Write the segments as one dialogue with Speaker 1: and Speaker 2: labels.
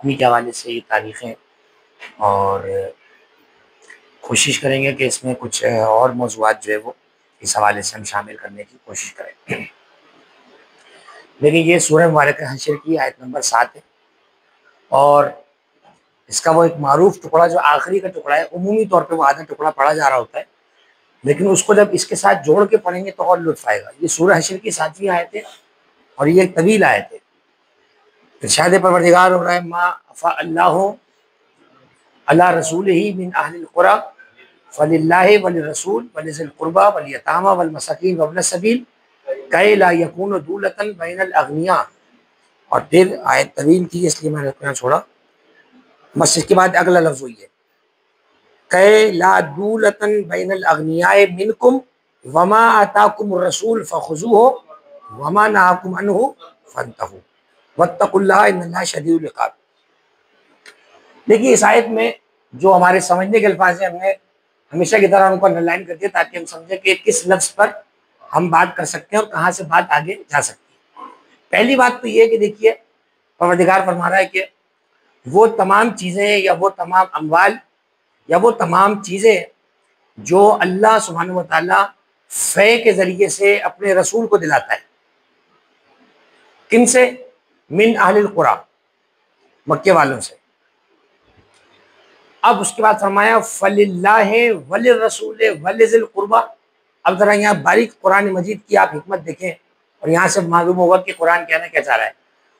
Speaker 1: उन्हीं के हवाले से ये तारीख़ें और कोशिश करेंगे कि इसमें कुछ और मौज़ूआत जो है वो इस हवाले से हम शामिल करने की कोशिश करें। देखिए ये सूरह मुबारक हशर की आयत नंबर 7 है और इसका वो एक मारूफ टुकड़ा जो आखिरी का टुकड़ा है, उमूमी तौर पे वो आधा टुकड़ा पढ़ा जा रहा होता है, लेकिन उसको जब इसके साथ जोड़ के पढ़ेंगे तो और लुत्फ़ आएगा। ये सूरह हशर की 7वीं आयत है और ये एक तवील आयत है। इरशाद परवरदिगार हो रहा है मा अफ़ा अल्लाहु अला रसूलिही मिन अहलिल क़ुरा फ़लिल्लाहि वलिर्रसूल वलिज़िल क़ुरबा वल यतामा वल मसाकीन वब्न सबील कै ला यकून दूलतन बैनल अग़निया। और फिर आयत तवील थी इसलिए मैंने यहाँ छोड़ा। बस इसके बाद अगला लफ्ज़ हुई है कै ला दूलतन बैनल अग़निया मिनकुम वमा अताकुमुर रसूल फ़ख़ुज़ूहु वमा नहाकुम अन्हु फ़ंतहू वत्तक़ुल्लाह इन्नल्लाह शदीदुल इक़ाब। देखिए इस आयत में जो हमारे समझने के अल्फाज हैं हमने हमेशा की तरह उनको अंडरलाइन कर दिया ताकि हम समझें कि किस लफ्ज़ पर हम बात कर सकते हैं और कहाँ से बात आगे जा सकती है। पहली बात तो ये है कि देखिए परवरदिगार फरमा रहा है कि वो तमाम चीज़ें या वो तमाम अमवाल या वो तमाम चीज़ें जो अल्लाह सुब्हानहू व तआला फ़े के ज़रिए से अपने रसूल को दिलाता है, किन से? मिन अहलिल क़ुरा, मक्के वालों से। अब उसके बाद फरमाया फ़लिल्लाहि वलिर्रसूल वलिज़िल क़ुरबा। अब ज़रा यहाँ बारीक कुरान मजीद की आप हिकमत देखें और यहाँ से मालूम होगा कि कुरान कहना क्या चाह रहा है।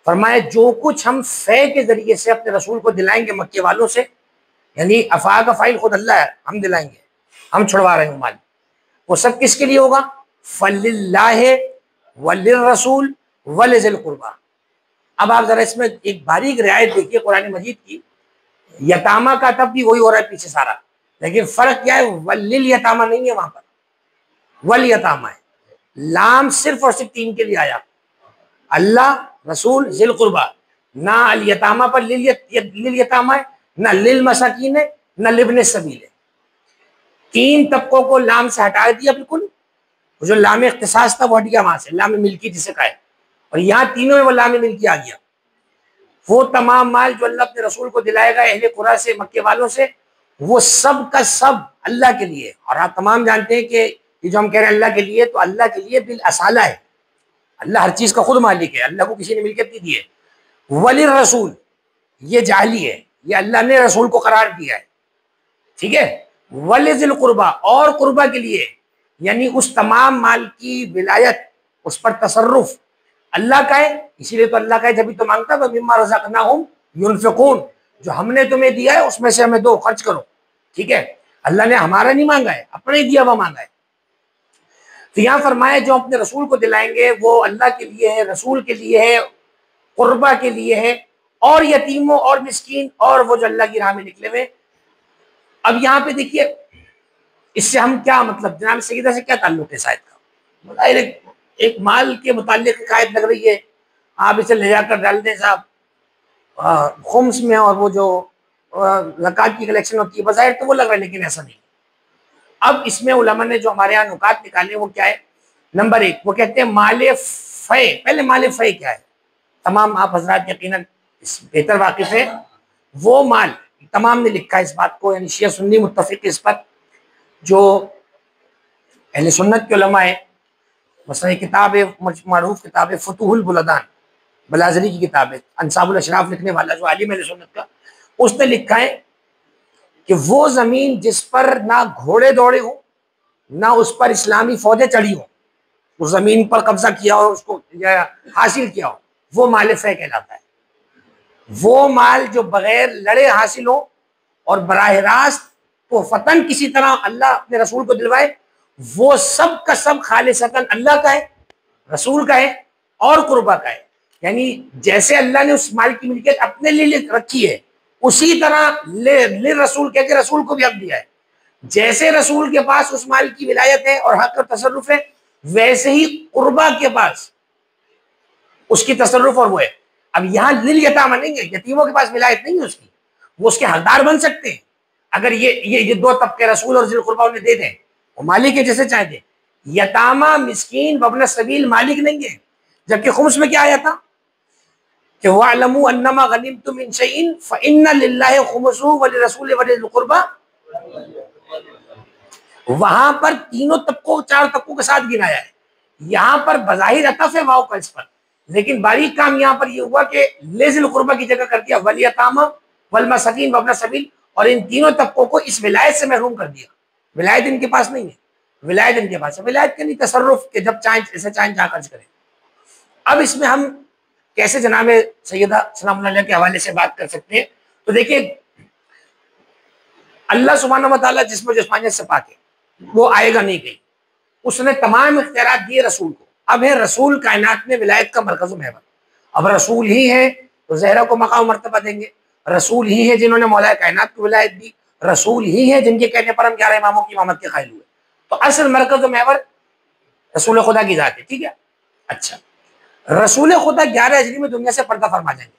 Speaker 1: फरमाया जो कुछ हम फ़े के ज़रिए से अपने रसूल को दिलाएंगे मक्के वालों से, यानी अफ़ा का फ़ाइल खुद अल्लाह है, हम दिलाएंगे, हम छुड़वा रहे हैं माल, वो सब किसके लिए होगा? फ़लिल्लाहि वलिर्रसूल वलिज़िल क़ुरबा। अब आप ज़रा इसमें एक बारीक रियायत देखिए कुरान मजीद की। यतामा का तब भी वही हो रहा है पीछे सारा, लेकिन फ़र्क क्या है? वलिल यतामा नहीं है, वहां पर वल यतामा है। लाम सिर्फ और सिर्फ 3 के लिए आया, अल्लाह रसूल ज़िल क़ुरबा। ना अल यतामा पर लिल यतामा है, ना लिल मसाकीन है, ना लिब्ने सबील है। 3 तबकों को लाम से हटा दिया बिल्कुल। जो लाम इख्तिसास था वो हट गया वहां से, लाम मिल्की जिसे कहा है, और यहाँ तीनों में वो लाम मिल्की आ गया। वो तमाम माल जो अल्लाह अपने रसूल को दिलाएगा अहले कुरा से, मक्के वालों से, वो सब का सब अल्लाह के लिए। और आप तमाम जानते हैं कि ये जो हम कह रहे हैं अल्लाह के लिए, तो अल्लाह के लिए बिल असाला है। अल्लाह हर चीज का खुद मालिक है, अल्लाह को किसी ने मिल्कियत नहीं दी है। वलिर रसूल ये जाली है, ये अल्लाह ने रसूल को करार दिया है, ठीक है। वलिज़िल क़ुरबा और कुर्बा के लिए, यानी उस तमाम माल की विलायत, उस पर तसर्रुफ अल्लाह का है। इसीलिए तो अल्लाह का है, जब तो मांगता है मिम्मा रज़क़नाहुम युनफ़िक़ून, जो हमने तुम्हें दिया है उसमें से हमें दो, खर्च करो, ठीक है। अल्लाह ने हमारा नहीं मांगा है, अपने ही दिया हुआ मांगा है। तो यहाँ फरमाया जो अपने रसूल को दिलाएंगे वो अल्लाह के लिए है, रसूल के लिए है, कुर्बा के लिए है, और यतीमों और मिस्कीन और वो जो अल्लाह की राह में निकले हुए। अब यहाँ पे देखिए इससे हम क्या मतलब, जनाब सईदा से क्या ताल्लुक है इस आयत का? एक माल के मुताल्लिक आयत लग रही है, आप इसे ले जाकर डाल दें साहब खुम्स में, और वो जो ज़कात की कलेक्शन होती है, बज़ाहिर तो वो लग रहा है, लेकिन ऐसा नहीं। अब इसमें उलमा ने जो हमारे यहाँ नुकात निकाले वो क्या है? नंबर 1 वो कहते हैं माले फ़े। पहले माले फ़े क्या है? तमाम आप हजरात यकीनन बेहतर वाकिफ है। वो माल, तमाम ने लिखा है इस बात को, यानी शिया सुन्नी मुत्तफ़िक़ इस पर, जो अहले सुन्नत के उलमा है। मसला किताब है, मारूफ किताब है फतूहुल बुलदान, बलाज़री की किताब है, अंसाबुल अशराफ लिखने वाला जो आलिम अहले सुन्नत का, उसने लिखा है कि वो ज़मीन जिस पर ना घोड़े दौड़े हो, ना उस पर इस्लामी फौजें चढ़ी हो, उस ज़मीन पर कब्जा किया हो, उसको हासिल किया हो, वो माल फ़े कहलाता है। वो माल जो बगैर लड़े हासिल हो और बराह रास्त तो फतन किसी तरह अल्लाह अपने रसूल को दिलवाए, वो सब का सब खालिसतन अल्लाह का है, रसूल का है और कुर्बा का है। यानी जैसे अल्लाह ने उस माल की मिल्कियत अपने लिए रखी है, उसी तरह ले रसूल कह के रसूल को भी हक दिया है। जैसे रसूल के पास उस माल की विलायत है और हक और तसर्रुफ है, वैसे ही कुर्बा के पास उसकी तसर्रुफ और वो है। अब यहाँ लिल यतामा नहीं है, यतीमों के पास विलायत नहीं है उसकी, वो उसके हकदार बन सकते हैं अगर ये दो तबके रसूल और ज़िल क़ुरबा उन्हें दे दें, वो मालिक है जैसे चाहे दे। यतामा मिस्कीन वब्न सबील मालिक नहीं है। जबकि खुम्स में क्या आया था? कि वअलमू अन्नमा गनिमतुम मिन शैइन फइन्ना लिल्लाहि खुमुसहु व लिरसूलिहि व लिज़िल कुर्बा। वहां पर तीनों तबकों, चार तबकों के साथ गिनाया है। यहाँ पर बज़ाहिर अतफ है वाव का इस पर, लेकिन बारीक काम यहाँ पर ये हुआ कि लिज़िल कुर्बा की जगह कर दिया वल यतामा वल मसाकीन वब्न सबील, और इन तीनों तबकों को इस विलायत से महरूम कर दिया। विलायत इनके पास नहीं है, विलायत इनके पास है। विलायत के नहीं, तसर्रुफ के, जब चाहे ऐसे चाहे जहाँ खर्च करें। अब इसमें हम कैसे जनाब सैयदा सलामुल्लाह अलैहा के हवाले से बात कर सकते हैं? तो देखिए, अल्लाह सुब्हानहू व तआला जिस्म जिस्मानियत से पाक है, वो आएगा नहीं कहीं। उसने तमाम इख्तियारात दिए रसूल को। अब है रसूल कायनात में विलायत का मरकज़ महवर। अब रसूल ही है तो ज़हरा को मकाम मर्तबा देंगे, रसूल ही है जिन्होंने मौला कायनात को विलायत दी, रसूल ही है जिनके कहने पर हम 11 इमामों की इमामत के कायल हुए। तो असल मरकज़ महवर रसूल खुदा की ज़ात है, ठीक है। अच्छा, रसूल खुदा 11 हिजरी में दुनिया से पर्दा फरमा जाएंगे।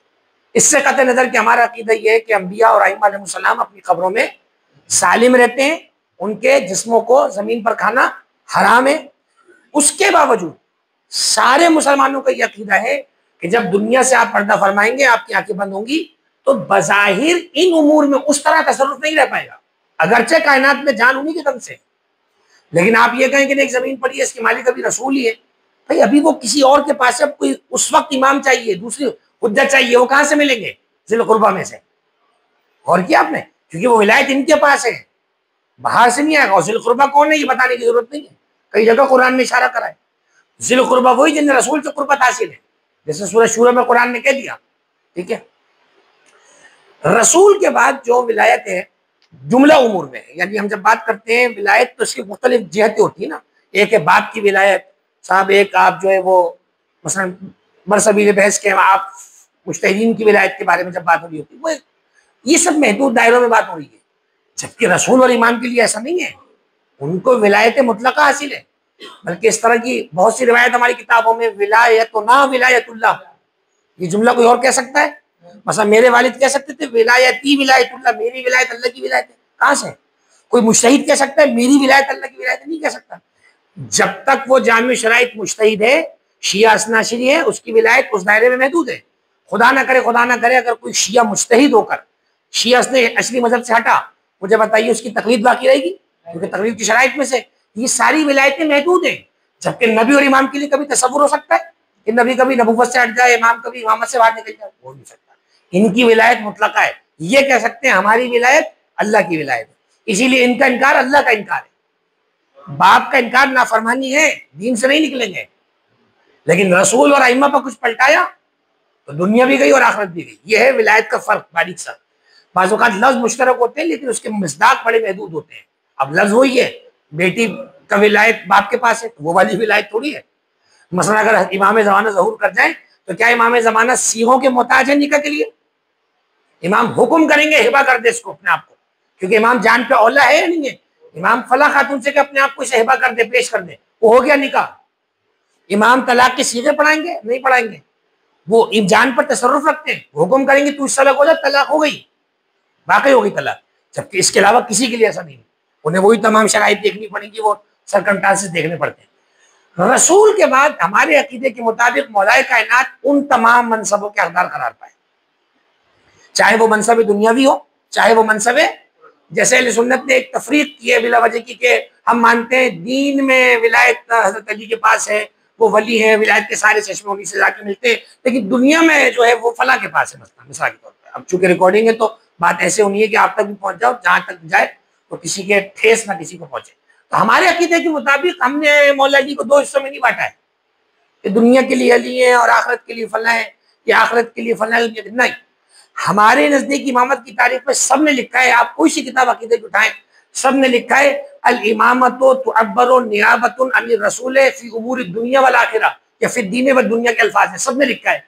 Speaker 1: इससे कतई नज़र कि हमारा अकीदा यह है कि अंबिया और आइम्मा अलैहिस्सलाम अपनी कब्रों में सालिम रहते हैं, उनके जिस्मों को ज़मीन पर खाना हराम है। उसके बावजूद सारे मुसलमानों का यह अकीदा है कि जब दुनिया से आप पर्दा फरमाएंगे, आपकी आंखें बंद होंगी, तो बज़ाहिर इन उमूर में उस तरह तसर्रुफ नहीं रह पाएगा, अगरचे कायनात में जान उन्हीं के दम से। लेकिन आप ये कहें कि एक जमीन पड़ी है, इसके मालिक अभी रसूल ही है, भाई अभी वो किसी और के पास है। कोई उस वक्त इमाम चाहिए, दूसरी हुज्जत चाहिए, वो कहां से मिलेंगे? ज़िल कुर्बा में से। और किया आपने? क्योंकि वो विलायत इनके पास है, बाहर से नहीं आएगा। और ज़िल कुर्बा कौन है ये बताने की जरूरत नहीं है, कई जगह कुरान ने इशारा करा है। ज़िल कुर्बा वही जिन्हें रसूल से कुर्बत हासिल है, जैसे सूरह शूरा में कुरान ने कह दिया, ठीक है। रसूल के बाद जो विलायत है जुमला उमूर में, यानी हम जब बात करते हैं विलायत तो इसकी मुख्तलिफ जिहतें होती है ना। एक है बाप की विलायत साहब, एक आप जो है वो मसलन बरसबील बहस के आप मुज्तहिदीन की विलायत के बारे में जब बात हो रही होती है, वो ये सब महदूद दायरों में बात हो रही है। जबकि रसूल और इमाम के लिए ऐसा नहीं है, उनको विलायत मुतलका हासिल है। बल्कि इस तरह की बहुत सी रिवायत हमारी किताबों में विलायत ना विलायतुल्लाह, ये जुमला कोई और कह सकता है? मतलब मेरे वालिद कह सकते थे विलायती विलायतुल्लाह, मेरी विलायत अल्लाह की विलायत है। कहाँ से? कोई मुज्तहिद कह सकता है मेरी विलायत अल्लाह की विलायत? नहीं कह सकता। जब तक वो जामिअ शराइत मुज्तहिद है, शिया असनाशिरी है, उसकी विलायत उस दायरे में महदूद है। खुदा ना करे अगर कोई शिया मुज्तहिद होकर शिया असली मजहब से हटा, मुझे बताइए उसकी तकलीद बाकी रहेगी? क्योंकि तकलीद की शराइत में से ये सारी विलायतें महदूद हैं। जबकि नबी और इमाम के लिए कभी तसव्वुर हो सकता है कि नबी कभी नबुव्वत से हट जाए, इमाम कभी इमामत से बाहर निकल जाए? हो नहीं सकता। इनकी विलायत मुतलका है। ये कह सकते हैं हमारी विलायत अल्लाह की विलायत है, इसीलिए इनका इनकार अल्लाह का इनकार है। बाप का इनकार नाफरमानी है, दीन से नहीं निकलेंगे। लेकिन रसूल और अइम्मा पर कुछ पलटाया तो दुनिया भी गई और आखिरत भी गई। ये है विलायत का फर्क, बारीक सा। बाज़ औक़ात लफ्ज़ मुश्तरक होते हैं लेकिन उसके मिस्दाक बड़े महदूद होते हैं। अब लफ्ज़ वही है, बेटी का विलायत बाप के पास है तो वो वाली विलायत थोड़ी है। मसलन अगर इमाम ज़माना ज़हूर कर जाए तो क्या इमाम ज़माना सीहों के मोहताज है निकाह के लिए? इमाम हुक्म करेंगे हिबा कर दे इसको अपने आप को, क्योंकि इमाम जान पे औला है या नहीं है? इमाम फला खातून से अपने आप को इसे हिबा कर दे, पेश कर दे, वो हो गया निकाह। इमाम तलाक के सीगे पढ़ाएंगे? नहीं पढ़ाएंगे। वो जान पर तसर्रुफ रखते हैं, हुक्म करेंगे तू इस तलाक हो जा, तलाक हो गई, वाकई हो गई तलाक। जबकि इसके अलावा किसी के लिए ऐसा नहीं, उन्हें वही तमाम शराइत देखनी पड़ेगी, वो सरकमस्टांसेस देखने पड़ते हैं। रसूल के बाद हमारे अकीदे के मुताबिक मौलाए कायनात उन तमाम मनसबों के हकदार करार पाए, चाहे वो मनसब दुनियावी हो, चाहे वो मनसब, जैसे अहले सुन्नत ने एक तफरीक की है बिला वजह की कि हम मानते हैं दीन में विलायत हज़रत अली के पास है, वो वली है, विलायत के सारे चश्मे उन्हीं से जाके मिलते हैं, लेकिन दुनिया में जो है वो फला के पास है। मसला मिसाल के तौर पर, अब चूंकि रिकॉर्डिंग है तो बात ऐसे होनी है कि आप तक भी पहुंच जाओ, जहां तक जाए तो किसी के ठेस ना किसी को पहुंचे। तो हमारे अकीदे के मुताबिक हमने मौला अली को दो हिस्सों में नहीं बांटा है कि दुनिया के लिए अली है और आखिरत के लिए फला है, या आखिरत के लिए फला है। नहीं, हमारे नजदीक इमामत की तारीफ में सब ने लिखा है, आप कोई सी किताब अकीदे की उठाएं, सब ने लिखा है अल इमामतो तुअब्बरु नियाबतुन अन रसूल फी उमूर दुनिया वल आखिरा, या फिर दीन व दुनिया के अल्फाज है, सब ने लिखा है।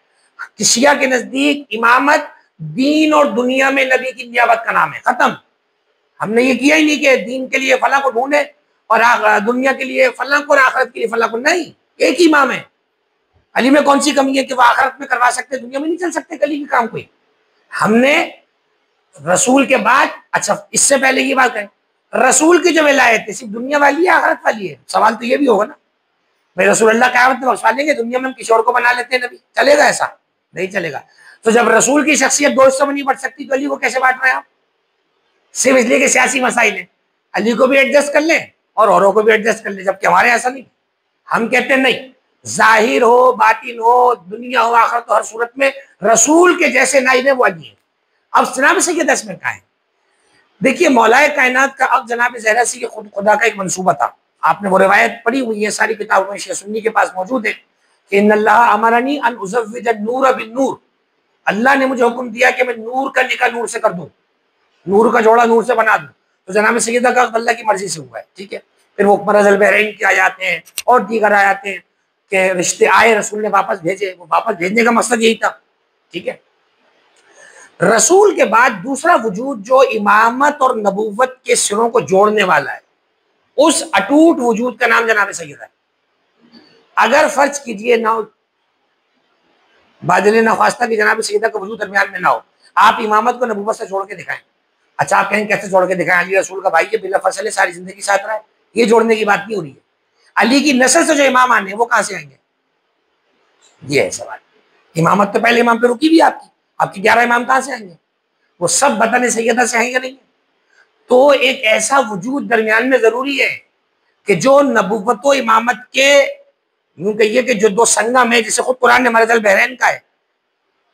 Speaker 1: शिया के नजदीक इमामत दीन और दुनिया में नबी की नियाबत का नाम है, खत्म। हमने ये किया ही नहीं कि दीन के लिए फला को ढूंढे और दुनिया के लिए फला को और आखिरत के लिए फला को, नहीं, एक ही इमाम है। अली में कौन सी कमी है कि वह आखिरत में करवा सकते, दुनिया में नहीं चल सकते अली के काम कोई। हमने रसूल के बाद, अच्छा इससे पहले ये बात है, रसूल की जो विलायत है सिर्फ दुनिया वाली है आखिरत वाली है? सवाल तो ये भी होगा ना भाई, रसूल अल्लाह क़यामत में बख्शवा लेंगे, दुनिया में हम किसी और को बना लेते हैं नबी, चलेगा ऐसा? नहीं चलेगा। तो जब रसूल की शख्सियत दो हिस्सों में नहीं बढ़ सकती तो अली को कैसे बांट रहे हैं आप? सिर्फ इसलिए कि सियासी मसाइल है, अली को भी एडजस्ट कर लें और औरों को भी एडजस्ट कर लें, जबकि हमारे ऐसा नहीं। हम कहते हैं नहीं, जाहिर हो, बातिन हो, दुनिया हो, आखिर तो हर सूरत में रसूल के जैसे नाइब है वो अली है। अब जनाब सैयद इसमें कहा है, देखिए मौलाए कायनात का अब जनाब ज़हरा सी खुद खुदा का एक मंसूबा था। आपने वो रिवायत पढ़ी हुई है, सारी किताबों में शिया सुन्नी के पास मौजूद है कि इन्नल्लाह अमरनी अन उज़व्विज नूर बिन नूर, अल्लाह ने मुझे हुक्म दिया कि मैं नूर का निकाह नूर से कर दूं, नूर का जोड़ा नूर से बना दूं। तो जनाब सैयदा का अल्लाह की मर्जी से हुआ है, ठीक है। फिर वो मरज़ल बहरैन की आयातें हैं और दीगर आयातें हैं कि रिश्ते आए, रसूल ने वापस भेजे, वो वापस भेजने का मकसद यही था, ठीक है। रसूल के बाद दूसरा वजूद जो इमामत और नबूवत के सिरों को जोड़ने वाला है, उस अटूट वजूद का नाम जनाब सैयदा है। अगर फर्ज कीजिए ना बादल नख्वास्ता की जनाब सैयदा का वजूद दरमियान में ना हो, आप इमामत को नबूवत से जोड़ के दिखाएं। अच्छा, आप कहें कैसे जोड़ के दिखाएं? अली रसूल का भाई है, बिला फसल है, सारी जिंदगी साथ रहा है, ये जोड़ने की बात नहीं हो रही है। अली की नस्ल से जो इमाम आने वो कहां से आएंगे, ये है सवाल। इमामत तो पहले इमाम पे रुकी भी आपकी 11 इमाम कहां से आएंगे? वो सब बतन सैयदा से आएंगे नहीं। तो एक ऐसा वजूद दरमियान में जरूरी है कि जो नबूवत इमामत के, यूं कहिए कि जो दो संगम है, जिसे खुद कुरान ने मरज़ल बहरैन का है,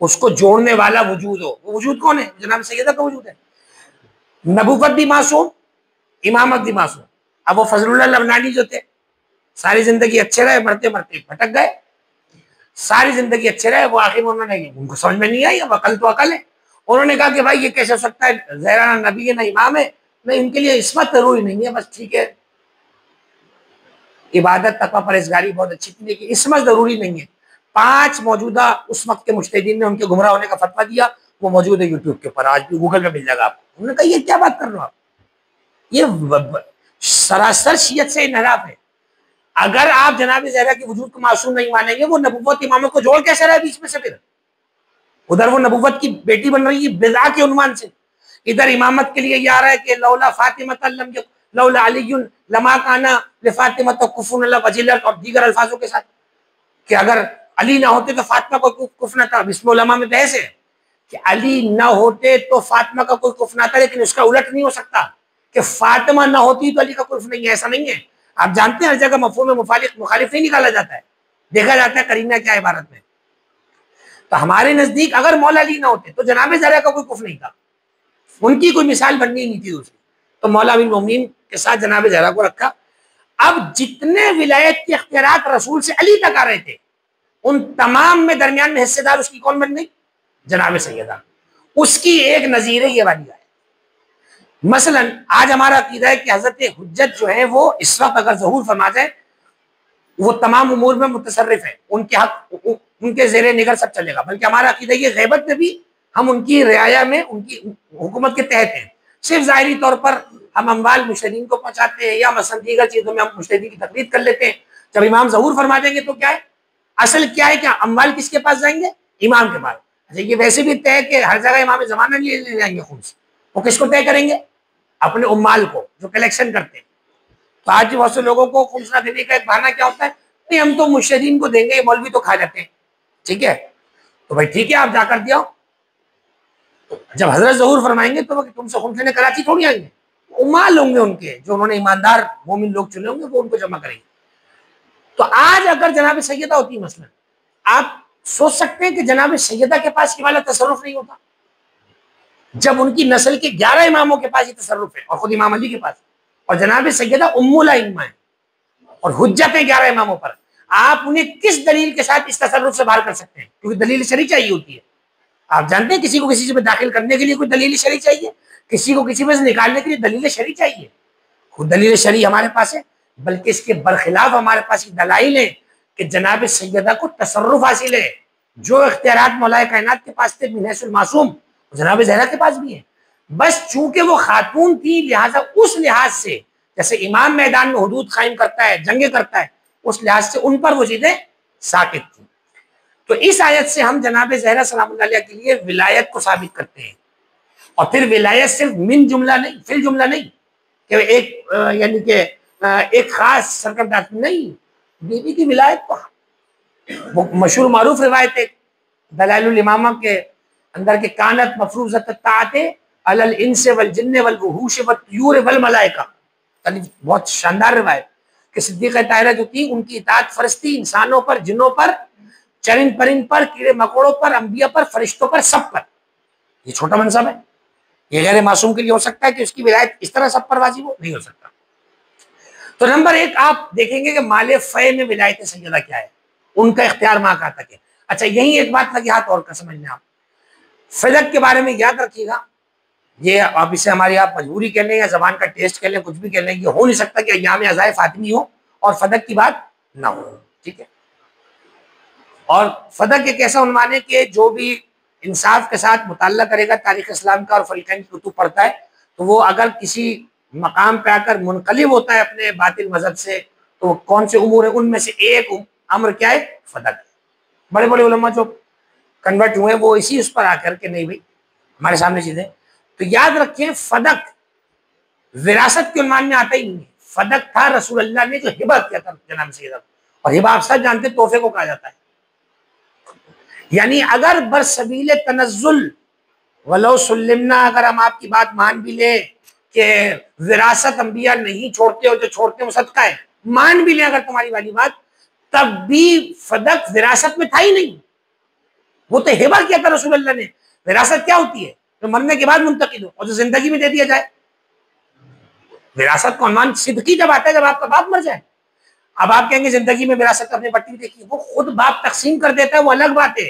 Speaker 1: उसको जोड़ने वाला वजूद हो। वो वजूद कौन है? जनाब सैयदा का वजूद है। नबूवत भी मासूम, इमामत भी मासूम। अब वो फजलुल्लाह लबनानी जो थे, सारी जिंदगी अच्छे रहे, मरते मरते भटक गए, सारी जिंदगी अच्छे रहे, वो आखिर में उन्होंने, उनको समझ में नहीं आई, अब अकल तो अकल है। उन्होंने कहा कि भाई ये कैसे हो सकता है, ज़हरा ना नबी है ना इमाम है, नहीं इनके लिए इस्मत जरूरी नहीं है, बस ठीक है इबादत तकवा परहेजगारी बहुत अच्छी थी, लेकिन इस्मत जरूरी नहीं है। 5 मौजूदा उस वक्त के मुज्तहिदीन ने उनके गुमराह होने का फतवा दिया, वो मौजूद है यूट्यूब के ऊपर, आज भी गूगल में मिल जाएगा आपको। उन्होंने कहा ये क्या बात कर रहे हो आप, ये सरासर शियत से इनहराफ है। अगर आप जनाब ज़हरा के वजूद को मासूम नहीं मानेंगे, वो नबूवत इमामत को जोड़ कैसे रहा है बीच में से? फिर उधर वो नबूवत की बेटी बन रही है बिदा के उन्वान से, इधर इमामत के लिए ये आ रहा है कि लौला फातिमत लौला अलीयुन लमा काना लिफातिमत कुफुन वजिलत, और दीगर अल्फाजों के साथ कि अगर अली ना होते तो फातिमा को कुफ ना था। इसमें उलमा में बहस है कि अली ना होते तो फातिमा का कोई कुफ ना था, लेकिन उसका उलट नहीं हो सकता कि फातिमा ना होती तो अली का कुफ नहीं है, ऐसा नहीं है। आप जानते हैं हर जगह मफहूम मुखालिफ नहीं निकाला जाता है, देखा जाता है करीना क्या इबारत में। तो हमारे नजदीक अगर मौला अली ना होते तो जनाब ज़हरा का कोई कुफ नहीं था, उनकी कोई मिसाल बननी नहीं थी दूसरी। तो मौला अमीरुल मोमिनीन के साथ जनाब ज़हरा को रखा। अब जितने विलायत के इख्तियारात रसूल से अली तक आ रहे थे, उन तमाम में दरमियान में हिस्सेदार उसकी कौन बन गई? जनाब सैयदा। उसकी एक नजीर ये वाली है। मसलन आज हमारा अकीदा है कि हजरत हुज्जत जो है वो इस वक्त अगर ज़हूर फरमा जाए, वो तमाम उमूर में मुतसर्रिफ है, उनके हक उनके ज़ेरे निगर सब चलेगा। बल्कि हमारा अकीदा ये गैबत में भी हम उनकी रियाया में, उनकी हुकूमत के तहत हैं। सिर्फ ज़ाहिरी तौर पर हम अम्वाल मुश्तहीदीन को पहुंचाते हैं या मसलन दीगर चीज़ों में हम मुश्तहीदीन की तकलीद कर लेते हैं। जब इमाम ज़हूर फरमा देंगे तो क्या है, असल क्या है, क्या अम्वाल किसके पास जाएंगे? इमाम के पास। अच्छा, ये वैसे भी तय कि हर जगह इमाम ज़माना ले जाएंगे खून से, वो किसको तय करेंगे? अपने उम्माल को, जो कलेक्शन करते हैं। तो आज बहुत से लोगों को खुमसना देने का एक बहाना क्या होता है, नहीं हम तो मुश्तहीदीन को देंगे, मौलवी तो खा जाते हैं। ठीक है, तो भाई ठीक है, आप जाकर दिया। तो जब हजरत ज़हूर फरमाएंगे तो तुमसे खुमसे ने कराची थोड़ी आएंगे, उम्माल होंगे उनके, जो उन्होंने ईमानदार मोमिन लोग चुने होंगे, वो उनको जमा करेंगे। तो आज अगर जनाब सैयदा होती मसलन, आप सोच सकते हैं कि जनाब सैयदा के पास ये वाला तसर्रुफ नहीं होता, जब उनकी नस्ल के 11 इमामों के पास ये तसर्रुफ है और खुद इमाम अली के पास, और जनाब सैयदा उम्मुल अइम्मा है और हुज्जत है 11 इमामों पर। आप उन्हें किस दलील के साथ इस तसर्रुफ से बाहर कर सकते हैं? क्योंकि दलील शरई चाहिए होती है। आप जानते हैं किसी को किसी में दाखिल करने के लिए कोई दलील शरई चाहिए, किसी को किसी में से निकालने के लिए दलील शरई चाहिए। खुद दलील शरई हमारे पास है, बल्कि इसके बरखिलाफ हमारे पास दलाइल है कि जनाब सैयदा को तसर्रुफ हासिल है। जो इख्तियारात मौलाए कायनात के पास थे मिनहसुल मासूम, जनाब ज़हरा के पास भी है। बस चूंकि वो खातून थी, लिहाजा उस लिहाज से जैसे इमाम मैदान में हुदूद कायम करता है, जंगे करता है, उस लिहाज से उन पर वो चीजें साकित थी। तो इस आयत से हम जनाब ज़हरा सलामुल्लाह अलैहा के लिए विलायत को साबित करते हैं। और फिर विलायत सिर्फ मिन जुमला नहीं, फिल जुमला नहीं कि एक यानी कि एक खास सरकमदार नहीं, बीबी की विलायत तो वो मशहूर मारूफ रिवायत है दलाइलुल इमामा के अंदर के कानत मफरूज़त ताते अलल इंस वल जिन्न वल वहूश व तयूर वल मलाइका, बहुत शानदार रिवायत कि सिद्दीक़ा ताहिरा जो थी उनकी इताअत फर्ज थी इंसानों पर, जिन्नों पर, चरिंद परिंद पर, कीड़े मकोड़ों पर, अंबिया पर, फरिश्तों पर, सब पर। ये छोटा मनसब है, ये गैर मासूम के लिए हो सकता है कि उसकी विलायत इस तरह सब पर वाजिब हो, नहीं हो सकता। तो नंबर एक आप देखेंगे कि माले फ़ै में विलायत सैयदा क्या है, उनका इख्तियार माँ का तक है। अच्छा, यही एक बात लगी हाथ और का समझने आप, फलक के बारे में याद रखिएगा, ये आप इसे हमारी आप मजबूरी कह लें या जबान का टेस्ट कह लें, कुछ भी कह लें, ये हो नहीं सकता कि अय्याम अज़ाए फातिमी हो और फदक की बात ना हो, ठीक है। और फदक एक ऐसा उन्वान है कि जो भी इंसाफ के साथ मुताल्ला करेगा तारीख इस्लाम का और फरीक़ैन की कुतुब पढ़ता है, तो वो अगर किसी मकाम पे आकर मुनक़लिब होता है अपने बातिल मजहब से, तो कौन से उमूर है उनमें से एक अम्र क्या है, फदक। बड़े बड़े उलमा जो कन्वर्ट हुए वो इसी उस पर आकर के नहीं भाई हमारे सामने चीजें, तो याद रखिए फदक विरासत के उन्वान में आता ही नहीं है। फदक था रसूल अल्लाह ने जो हिबा किया था जनाब सैयदा, और हिबा आप सब जानते तोहफे को कहा जाता है। यानी अगर बरसबील तनज़्ज़ुल वलो सुल्लिमना, अगर हम आपकी बात मान भी लें कि विरासत अंबिया नहीं छोड़ते हो, जो छोड़ते हो सदका है, मान भी लें अगर तुम्हारी वाली बात, तब भी फदक विरासत में था ही नहीं, वो तो हिबा किया था रसूल अल्लाह ने। विरासत क्या होती है, जो मरने के बाद मुंतकिल हो और जो जिंदगी में दे दिया जाए। विरासत का अनुमान सिद्दकी जब आता है जब आपका बाप मर जाए। अब आप कहेंगे जिंदगी में विरासत अपने बट्टी देखी, वो खुद बाप तकसीम कर देता है, वो अलग बात है।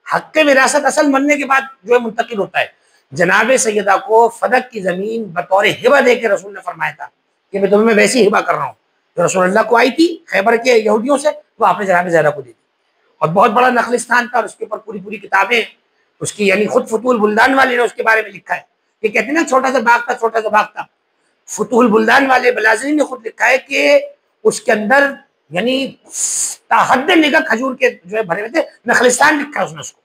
Speaker 1: हक के विरासत असल मरने के बाद जो है मुंतकिल होता है। जनाब सैयदा को फदक की जमीन बतौर हिबा दे के रसूल ने फरमाया था कि मैं तुम्हें वैसी हिबा कर रहा हूँ जो रसूल अल्लाह को आई थी खैबर के यहूदियों से, वो आपने जनाब ज़हरा को दी थी। और बहुत बड़ा नखलिस्तान था और उसके ऊपर पूरी पूरी किताबें उसकी, यानी खुद फतूल बुल्दान वाले ने उसके बारे में लिखा है। ये कहते हैं ना छोटा सा बाग था, छोटा सा बाग था। फतूल बुल्दान वाले बलाजरी ने खुद लिखा है कि उसके अंदर यानी हद निगाह खजूर के जो है भरे हुए थे, नखलिस्तान लिखा है उसने उसको।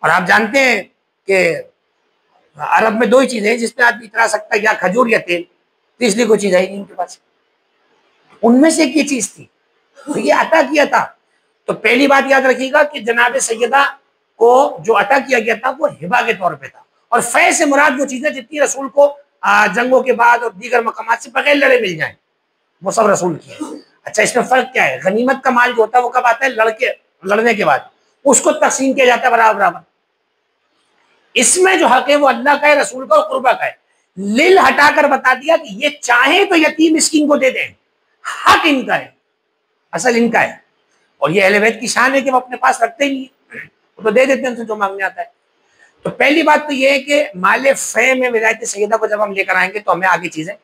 Speaker 1: और आप जानते हैं कि अरब में दो ही चीजें हैं जिसपे आदमी इतरा सकता है, या खजूर या तेल, तीसरी कोई चीज है नहीं उनके पास। उनमें से एक ये चीज थी, तो ये अता किया था। तो पहली बात याद रखिएगा कि जनाब सैयदा को जो अता किया गया था वो हिबा के तौर पे था। और फै से मुराद वो चीजें जितनी रसूल को जंगों के बाद और दीगर मकामात से बगैर लड़े मिल जाए, वो सब रसूल की है। अच्छा, इसमें फर्क क्या है, गनीमत का माल जो होता है वो कब आता है, लड़ने के बाद, उसको तकसीम किया जाता है बराबर बराबर। इसमें जो हक है वो अल्लाह का है, रसूल का और कुर्बा का है। लिल हटाकर बता दिया कि ये चाहे तो यतीम मिस्कीन को दे दें, हक इनका है, असल इनका है। और ये अहले बैत की शान है कि वो अपने पास रखते ही नहीं, वो तो दे देते हैं उनसे जो मांगने आता है। तो पहली बात तो ये है कि माले फे में विलायत सैयदा को जब हम लेकर आएंगे तो हमें आगे चीजें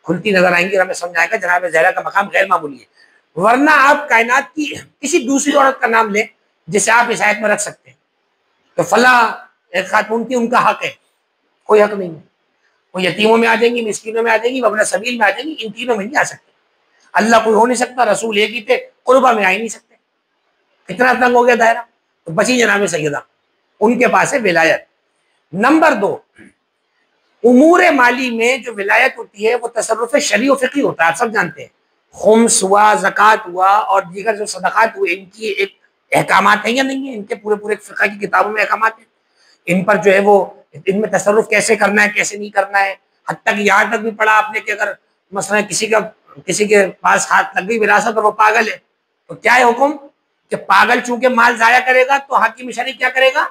Speaker 1: खुलती नजर आएंगी और हमें समझ आएगा जनाब ज़हरा का मकाम गैर मामूली है। वरना आप कायनात की किसी दूसरी औरत का नाम लें जिसे आप इस आयत में रख सकते हैं, तो फला एक खातून थी, उनका हक है, कोई हक नहीं है। वो यतीमों में आ जाएंगी, मिस्कीनों में आ जाएंगी, वबना सबील में आ जाएंगी, इन तीनों में नहीं आ सकते। अल्लाह कोई हो नहीं सकता, रसूल एक ही थे, कुर्बा में आ ही नहीं सकते। कितना तंग हो गया दायरा, तो बची जनाब सैयदा, उनके पास है विलायत। नंबर 2, उमूर माली में जो विलायत होती है वो तसर्रुफ शरई व फिक़ही होता है, आप सब जानते हैं। खुम्स हुआ, ज़कात हुआ और दीगर जो सदक़ात हुए, इनकी एक अहकामात है या नहीं है, इनके पूरे पूरे फ़िक़ह की किताबों में अहकामात है। इन पर जो है वो इनमें तसर्रुफ कैसे करना है, कैसे नहीं करना है। हत्ता कि यहाँ तक भी पढ़ा आपने कि अगर मसलन किसी के पास हाथ लग गई विरासत और वो पागल है, तो क्या है हुक्म कि पागल चूंकि माल जाया करेगा तो हाकिम शरई क्या करेगा,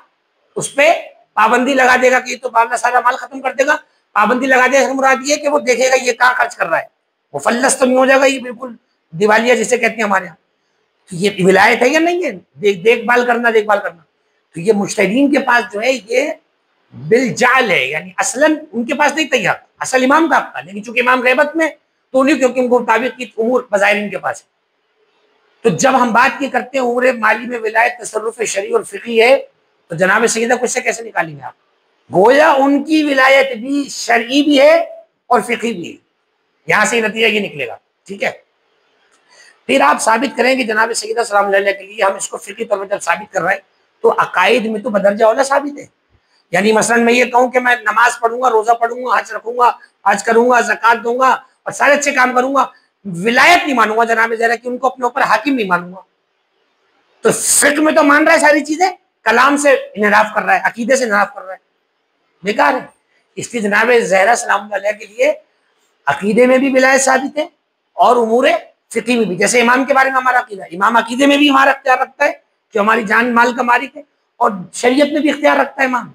Speaker 1: उस पर पाबंदी लगा देगा कि तो बावला सारा माल खत्म कर देगा। पाबंदी लगा देगा मुराद ये कि वो देखेगा ये कहाँ खर्च कर रहा है, मुफल्लस तो नहीं हो जाएगा, ये बिल्कुल दिवालिया जिसे कहते हैं हमारे यहाँ। तो ये विलायत है या नहीं है, देखभाल करना। तो ये मुज्तहिदीन के पास जो है ये बिलजाल है, यानी असलन उनके पास नहीं तैयार, असल इमाम का हक था, लेकिन चूंकि इमाम गैबत में तो नहीं, क्योंकि उनको मुताबिक की उमूर बज़ाहिर इनके पास है। तो जब हम बात की करते हैं उमूर माली में विलायत तसर्रुफ शरई और फिक़ही है, तो जनाब सैयदा को इससे कैसे निकालेंगे आप, गोया उनकी विलायत भी शरई भी है और फिक़ही भी है। यहां से नतीजा ये निकलेगा, ठीक है। फिर आप साबित करेंगे जनाब सैयदा सलाम अलैहा के लिए, हम इसको फिक़ही तौर पर जब साबित कर रहे हैं तो अकायद में तो बदरजा औला साबित है। यानी मसलन मैं ये कहूँ कि मैं नमाज पढ़ूंगा, रोजा पढ़ूंगा, हज रखूंगा, हज करूंगा, ज़कात दूंगा और सारे अच्छे काम करूंगा, विलायत नहीं मानूंगा जनाब ज़हरा की, उनको अपने ऊपर हाकिम नहीं मानूंगा। तो फिक़ह में तो मान रहा है सारी चीजें, कलाम से इनहराफ कर रहा है, अकीदे से इनहराफ कर रहा है, बेकार है। इसलिए जनाब ज़हरा सलाम अलैहा के लिए अकीदे में भी विलायत साबित है और उमूर फिकी में भी। जैसे इमाम के बारे में हमारा अकीदा, इमाम अकीदे में भी हमारा इख्तियार रखता है कि हमारी जान माल का मालिक है, और शरीयत में भी इख्तियार रखता है इमाम।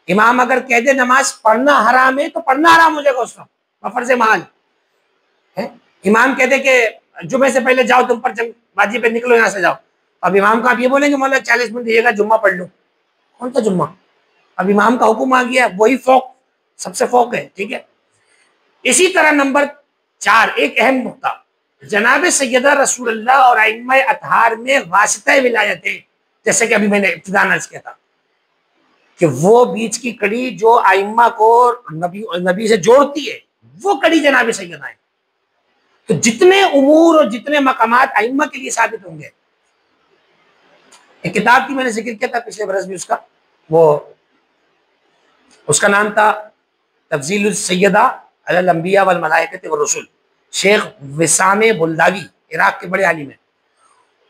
Speaker 1: इमाम अगर कह दे नमाज पढ़ना हराम है तो पढ़ना हराम हो जाएगा, उसका बफर्ज महल है। इमाम कहते कि जुम्मे से पहले जाओ, तुम पर बाजी पे निकलो, यहाँ से जाओ। अब इमाम का आप ये बोलेंगे मौला 40 मिनट दिएगा, जुम्मा पढ़ लो, कौन सा जुम्मा? अब इमाम का हुक्म आ गया, वही फौक सबसे फौक है, ठीक है। इसी तरह नंबर 4 एक अहम नुकता, जनाब सैयदा रसूलुल्लाह और आइम्मा अतहार में वास्ता विलायत है। जैसे कि अभी मैंने इब्तिदान अर्ज किया था कि वो बीच की कड़ी जो आइम्मा को नबी से जोड़ती है, वो कड़ी जनाब सैयदा है। तो जितने उमूर और जितने मकामात आइम्मा के लिए साबित होंगे, एक किताब की मैंने जिक्र किया था पिछले बरस भी, उसका नाम था तफजील सैयदा अल अंबिया वल मलाइकत व रसूल, शेख विसाम बुल्दावी, इराक के बड़े आलिम हैं।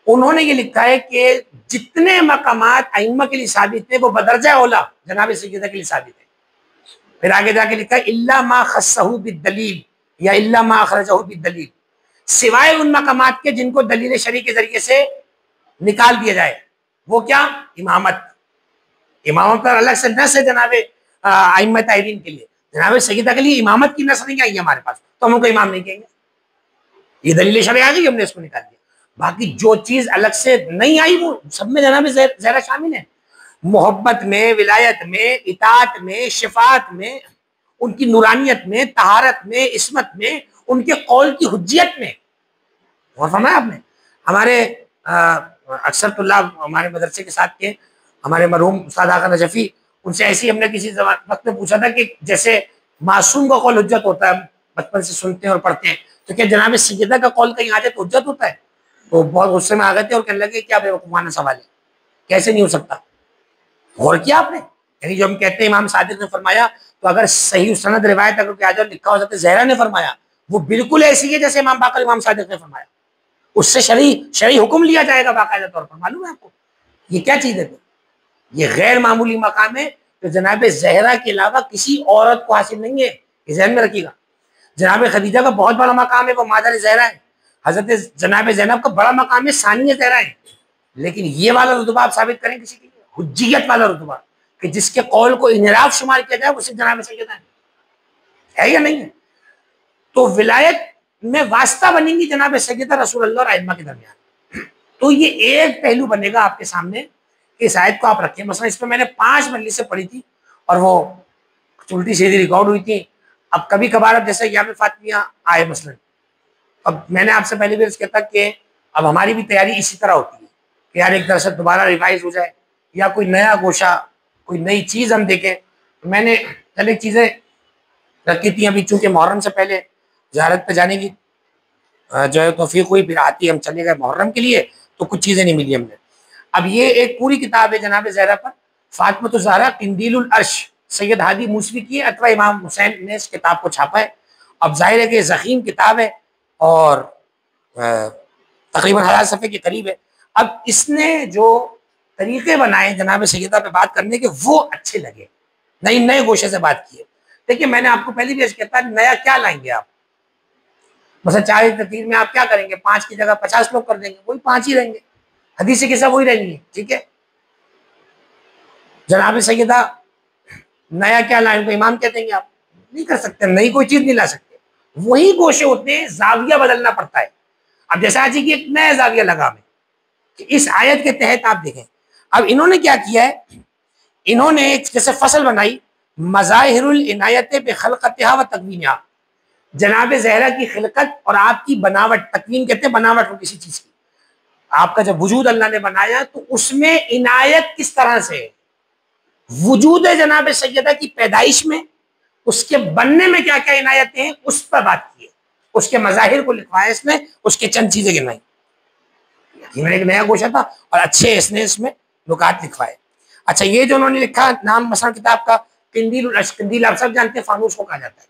Speaker 1: उन्होंने ये लिखा है कि जितने मकामात आइम्मा के लिए साबित है वो बदरजा औला जनाब सैयदा के लिए साबित है। फिर आगे जाके लिखा है इल्ला मा खस्सहु बिदलील या इल्ला मा अखरजहु बिदलील, सिवाय उन मकामात के जिनको दलील शरी के जरिए से निकाल दिया जाए। वो क्या? इमामत। इमामत पर अलग से नस है जनाब आइम्मा ताहिरीन के लिए, जनाब सैयदा के लिए इमामत की नस नहीं आई हमारे पास, तो हम उनको इमाम नहीं कहेंगे। ये दलील शरई आ गई, हमने इसको निकाल दिया। बाकी जो चीज अलग से नहीं आई वो सब में जनाब ज़हरा शामिल है। मोहब्बत में, विलायत में, इताअत में, शिफात में, उनकी नूरानियत में, तहारत में, इस्मत में, उनके कौल की हुज्जियत में। और फरमाया आपने, हमारे अक्सर तुल्लाब हमारे मदरसे के साथ के हमारे मरहूम उस्ताद आका नजफी, उनसे ऐसी हमने किसी वक्त में पूछा था कि जैसे मासूम का कौल हुज्जत होता है, बचपन से सुनते हैं और पढ़ते हैं, तो क्या जनाब सैयदा का कौल कहीं आ जाए तो हुज्जत होता है? तो बहुत गुस्से में आ गए थे और कहने लगे क्या बेवकूफाना सवाल है, कैसे नहीं हो सकता? गौर किया आपने? यानी जो हम कहते हैं इमाम सादिक ने फरमाया, तो अगर सही सनद रिवायत अगर आ जाए लिखा हो जाता है ज़हरा ने फरमाया, वो बिल्कुल ऐसी है जैसे इमाम बाकर इमाम सादिक ने फरमाया, उससे शरई हुक्म लिया जाएगा बाकायदा तौर पर। मालूम है आपको ये क्या चीज है? ये गैर मामूली मकाम है तो जनाब ज़हरा के अलावा किसी औरत को हासिल नहीं है, ये ज़हन में रखिएगा। जनाब खदीजा का बहुत बड़ा मकाम है, वो मादर ज़हरा है। हजरत जनाब ज़ैनब का बड़ा मकाम है, सानिया ज़हरा है। लेकिन ये वाला रुतबा आप साबित करें किसी के लिए, हुज्जियत वाला रुतबा कि जिसके कौल को इनराफ शुमार किया जाए, वो सिर्फ जनाब सैयदा है या नहीं है? तो विलायत में वास्ता बनेंगी जनाब सैयदा रसूलुल्लाह और आइम्मा के दरमियान। तो ये एक पहलू बनेगा आपके सामने, इस आयत को आप रखें। मसलन इस पर मैंने 5 मजलिसें पढ़ी थी और वो उल्टी सीधी रिकॉर्ड हुई थी। अब कभी कभार अब जैसे याम फातिमिया आए मसलन, अब मैंने आपसे पहले भी कहता कि अब हमारी भी तैयारी इसी तरह होती है कि यार एक तरह से दोबारा रिवाइज हो जाए या कोई नया गोशा, कोई नई चीज़ हम देखें। तो मैंने चले चीज़ें रखी थी अभी, चूँकि मुहर्रम से पहले ज़ियारत पे जाने की जो है तौफीक हुई, फिर आती हम चले गए मुहर्रम के लिए, तो कुछ चीज़ें नहीं मिली हमने। अब ये एक पूरी किताब है जनाब ज़हरा पर, फातिमा ज़हरा किंदीलुल अर्श, सैयद हादी मूसवी की अथवा इमाम हुसैन ने इस किताब को छापा है। अब जाहिर है कि ज़ख़ीम किताब है और तकरीबन 1000 सफ़े के करीब है। अब इसने जो तरीके बनाए जनाब सैयदा पे बात करने के, वो अच्छे लगे, नए गोशे से बात की है। देखिए मैंने आपको पहले भी कहता है, नया क्या लाएंगे आप? मतलब 4 तकरीर में आप क्या करेंगे? 5 की जगह 50 लोग कर देंगे, वही 5 ही रहेंगे, हदीस के सब वही रहेंगी, ठीक है। जनाब सैयदा नया क्या लाएं तो इमाम कह देंगे, आप नहीं कर सकते, नई कोई चीज नहीं ला सकते। वही गोशे होते हैं, जाविया बदलना पड़ता है। अब जैसा आज की एक नया जाविया लगा हमें कि इस आयत के तहत आप देखें, अब इन्होंने क्या किया है, इन्होंने एक जैसे फसल बनाई, मज़ाहिरुल इनायत बिखलक़तिहा व तक़वीनिहा, जनाब ज़हरा की खिलकत और आपकी बनावट, तकवीन कहते हैं बनावट हो किसी चीज की, आपका जब वजूद अल्लाह ने बनाया तो उसमें इनायत किस तरह से है, वजूद है जनाब सैयदा की पैदाइश में, उसके बनने में क्या क्या इनायतें हैं उस पर बात की है, उसके मज़ाहिर को लिखवाया इसने, उसके चंद चीजें गिनाई। मैंने एक नया गोशा था और अच्छे इसने इसमें नुकात लिखवाए। अच्छा, ये जो उन्होंने लिखा नाम मसलन किताब का किंदील, किंदील आप सब जानते हैं फानूस को कहा जाता है,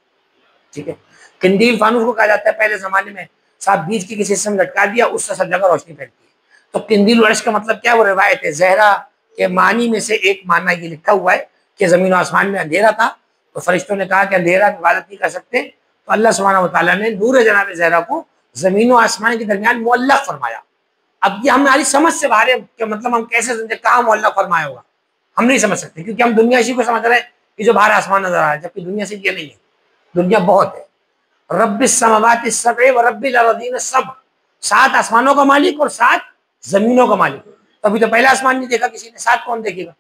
Speaker 1: ठीक है। किंदील फानूस को कहा जाता है, पहले जमाने में साहब बीच की किसी हिस्से में लटका दिया, उससे सब जगह रोशनी फैलती है। तो किंदील अर्श का मतलब क्या? वो रिवायत है ज़हरा कि मानी में से एक माना ये लिखा हुआ है कि जमीन और आसमान में अंधेरा था, तो फरिश्तों ने कहा कि अंधेरा में इबादत नहीं कर सकते, तो अल्लाह सुब्हानहू व तआला ने नूर जनाब ज़हरा को जमीन और आसमान के दरमियान मुअल्लक़ फरमाया। अब ये हमारी समझ से बाहर है कि मतलब हम कैसे समझे कहाँ मुअल्लक़ फरमाया होगा, हम नहीं समझ सकते, क्योंकि हम दुनिया इसी को समझ रहे हैं कि जो बाहर आसमान नजर आ रहा है, जबकि दुनिया से ये नहीं है, दुनिया बहुत है। रब्बिस समावाति सबअ व रब्बिल अरदीन सब, 7 आसमानों का मालिक और 7 जमीनों का मालिक। तो अभी तो पहला आसमान नहीं देखा किसी ने, 7 कौन देखेगा?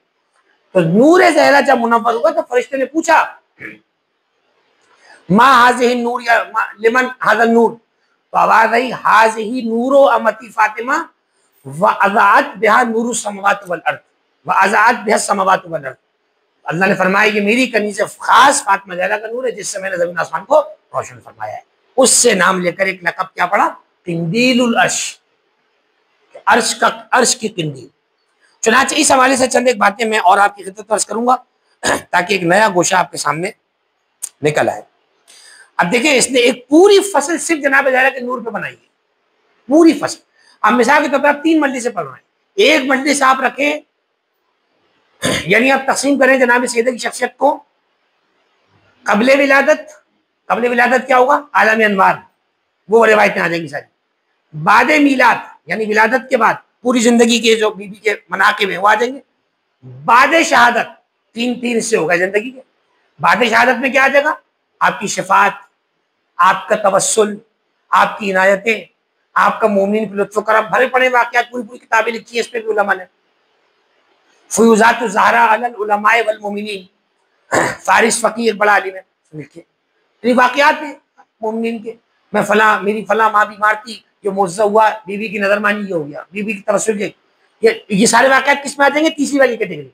Speaker 1: तो नूर ज़हरा जब मुनव्वर हुआ तो फरिश्ते ने पूछा मा हाज़िही नूर या लिमन हाज़ा नूर, तो आवाज आई हाज़िही नूरो अमती फातिमा व अज़ाअत बिहा नूरु समावात वल अर्द व अज़ाअत बिहा समावात वल अर्द। अल्लाह ने फरमाया कि मेरी कनी से खास फातिमा ज़हरा का नूर है जिससे मैंने ज़मीन आसमान को रोशन फरमाया है। उससे नाम लेकर एक लक़ब क्या पड़ा? किंदीलुल अर्श, अर्श की किंदील। चुनांचे इस हवाले से चंद एक बातें मैं और आपकी खिदमत अर्ज करूंगा ताकि एक नया गोशा आपके सामने निकल आए। अब देखिए, इसने एक पूरी फसल सिर्फ जनाब ज़हरा के नूर पे बनाई है, पूरी फसल। अब मिसाल के तौर पर आप 3 मजलिसें पढ़ रहे हैं, एक मजलिस आप रखें, यानी आप तकसीम करें जनाब सैयद की शख्सियत को कबले विलादत। कबले विलादत क्या होगा? आलम अनवार, वो रिवायतें आ जाएंगी सारी। बाद मीलाद यानी विलादत के बाद पूरी जिंदगी के जो बीबी के मनाकिब हैं वो आ जाएंगे। बाद शहादत, 3 हिस्से हो गए जिंदगी के। बाद शहादत में क्या आ जाएगा? आपकी शफात, आपका तवस्सुल, आपकी इनायतें, आपका मोमिन पे लुत्फ़ करम, भरे पड़े वाक़यात, पूरी पूरी किताबें लिखी है इस पे भी उलमा ने। फ़ुयूज़ात ज़हरा अलल उलमाए वल मोमिनीन, फारिस फ़कीह एक बड़ा आलिम है, लिखे वाक़यात है मोमिनीन के। मैं फला, मेरी फला माँ बीमार थी, जो मुआवजा हुआ, बीवी की नजरमानी ये हो गया, बीवी की तवस्सुल ये सारे वाक़यात किस में आ जाएंगे? तीसरी वाली कैटेगरी,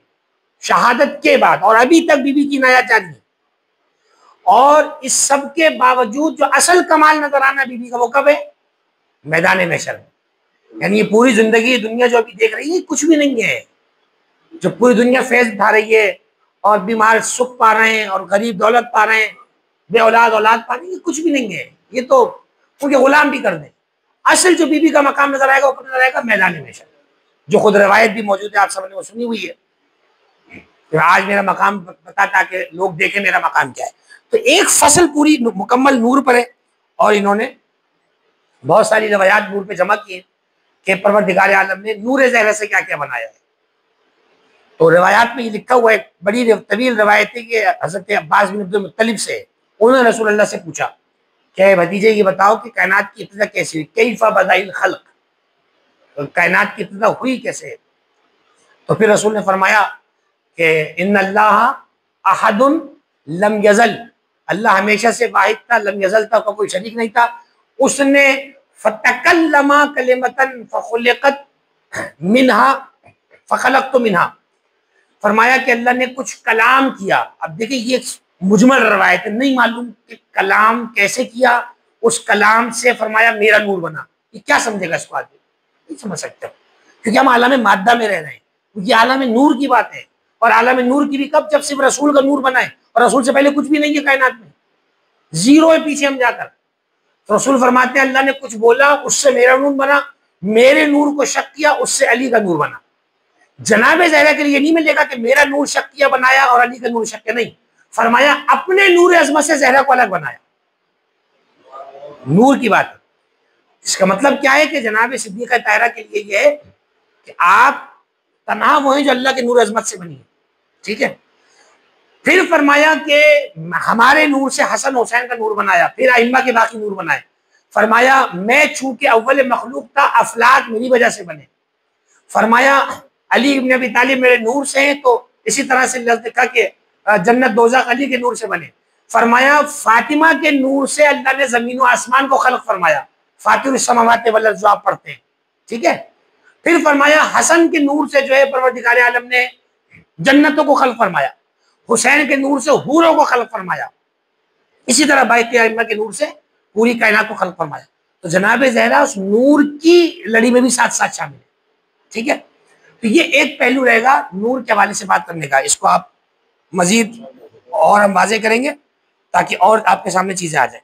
Speaker 1: शहादत के बाद। और अभी तक बीवी की इनायत जारी है। और इस सब के बावजूद जो असल कमाल नजर आना बीवी का वो कब है? मैदान महशर में। यानी ये पूरी जिंदगी दुनिया जो अभी देख रही है कुछ भी नहीं है। जो पूरी दुनिया फैज उठा रही है और बीमार सुख पा रहे हैं और गरीब दौलत पा रहे हैं, बे औलाद औलाद पा रही है, कुछ भी नहीं है। ये तो उनके गुलाम भी कर दें। असल जो बीबी का मकाम नजर आएगा वो कब नजर आएगा? मैदान महशर, जो खुद रवायत भी मौजूद है, आप सबने वो सुनी हुई है। तो आज मेरा मकाम बता ताकि लोग देखें मेरा मकाम क्या है। तो एक फसल पूरी मुकम्मल नूर पर है और इन्होंने बहुत सारी रवायात नूर पे जमा की है कि परवरदिगार आलम ने नूर ज़हरा से क्या क्या बनाया है। तो रवायात में ये लिखा हुआ है, बड़ी तवील रवायत है कि हज़रत अब्बास बिन अब्दुल मुत्तलिब से उन्होंने रसूल अल्लाह से पूछा कि भतीजे ये बताओ कि कायनात की इब्तिदा कैसी हुई, कैफ़ा बदाइल खल्क, कायनात की इब्तिदा हुई कैसे? तो फिर रसूल ने फरमाया कि इन्नल्लाह अहदुन लम यज़ल, अल्लाह हमेशा से वाहिद था, लम यज़ल था, तो कोई शरीक नहीं था। उसने फतकल्लमा कलिमतन फखुलिकत मिनहा फखलकतु मिनहा, फरमाया कि अल्लाह ने कुछ कलाम किया। अब देखिए ये मुजमल रवायत है, नहीं मालूम कि कलाम कैसे किया। उस कलाम से फरमाया मेरा नूर बना। ये क्या समझेगा इसको? आदमी नहीं समझ सकता, क्योंकि हम आलम मादा में रह रहे हैं, क्योंकि आलम नूर की बात है। और आलम नूर की भी कब? जब सिर्फ रसूल का नूर बना है, और रसूल से पहले कुछ भी नहीं है कायनात में, जीरो है पीछे हम जाकर। तो रसूल फरमाते हैं अल्लाह ने कुछ बोला, उससे मेरा नूर बना, मेरे नूर को शक किया, उससे अली का नूर बना। जनाब ज़हरा के लिए नहीं मिलेगा कि मेरा नूर शक किया बनाया और अली का नूर शक किया, नहीं, फरमाया अपने नूर अज़मत से ज़हरा को अलग बनाया। नूर की बात। इसका मतलब क्या है कि जनाब सिद्दीक़ा ताहिरा के लिए यह है कि आप तन्हा वो हैं जो अल्लाह के नूर अज़मत से बनी है, ठीक है। फिर फरमाया कि हमारे नूर से हसन हुसैन का नूर बनाया, फिर अइम्मा के बाकी नूर बनाए। फरमाया मैं चूंकि अव्वल मखलूक था, अफलाक मेरी वजह से बने। फरमाया अली इब्न अबी तालिब मेरे नूर से हैं, तो इसी तरह से लिखा कि जन्नत दोज़ख अली के नूर से बने। फरमाया फातिमा के नूर से अल्लाह ने जमीन और आसमान को खल्क फरमाया, फातिरुस समावाति वल अर्ज़ जो आप पढ़ते हैं, ठीक है। फिर फरमाया हसन के नूर से जो है परवरदिगार आलम ने जन्नतों को खल्क फरमाया, हुसैन के नूर से हूरों को खल्क फरमाया, इसी तरह बाक़ी अइम्मा के नूर से पूरी कायनात को खल्क फरमाया। तो जनाब ज़हरा उस नूर की लड़ी में भी साथ साथ शामिल है, ठीक है। तो ये एक पहलू रहेगा नूर के हवाले से बात करने का। इसको आप मजीद और हम वाज़े करेंगे ताकि और आपके सामने चीज़ें आ जाए।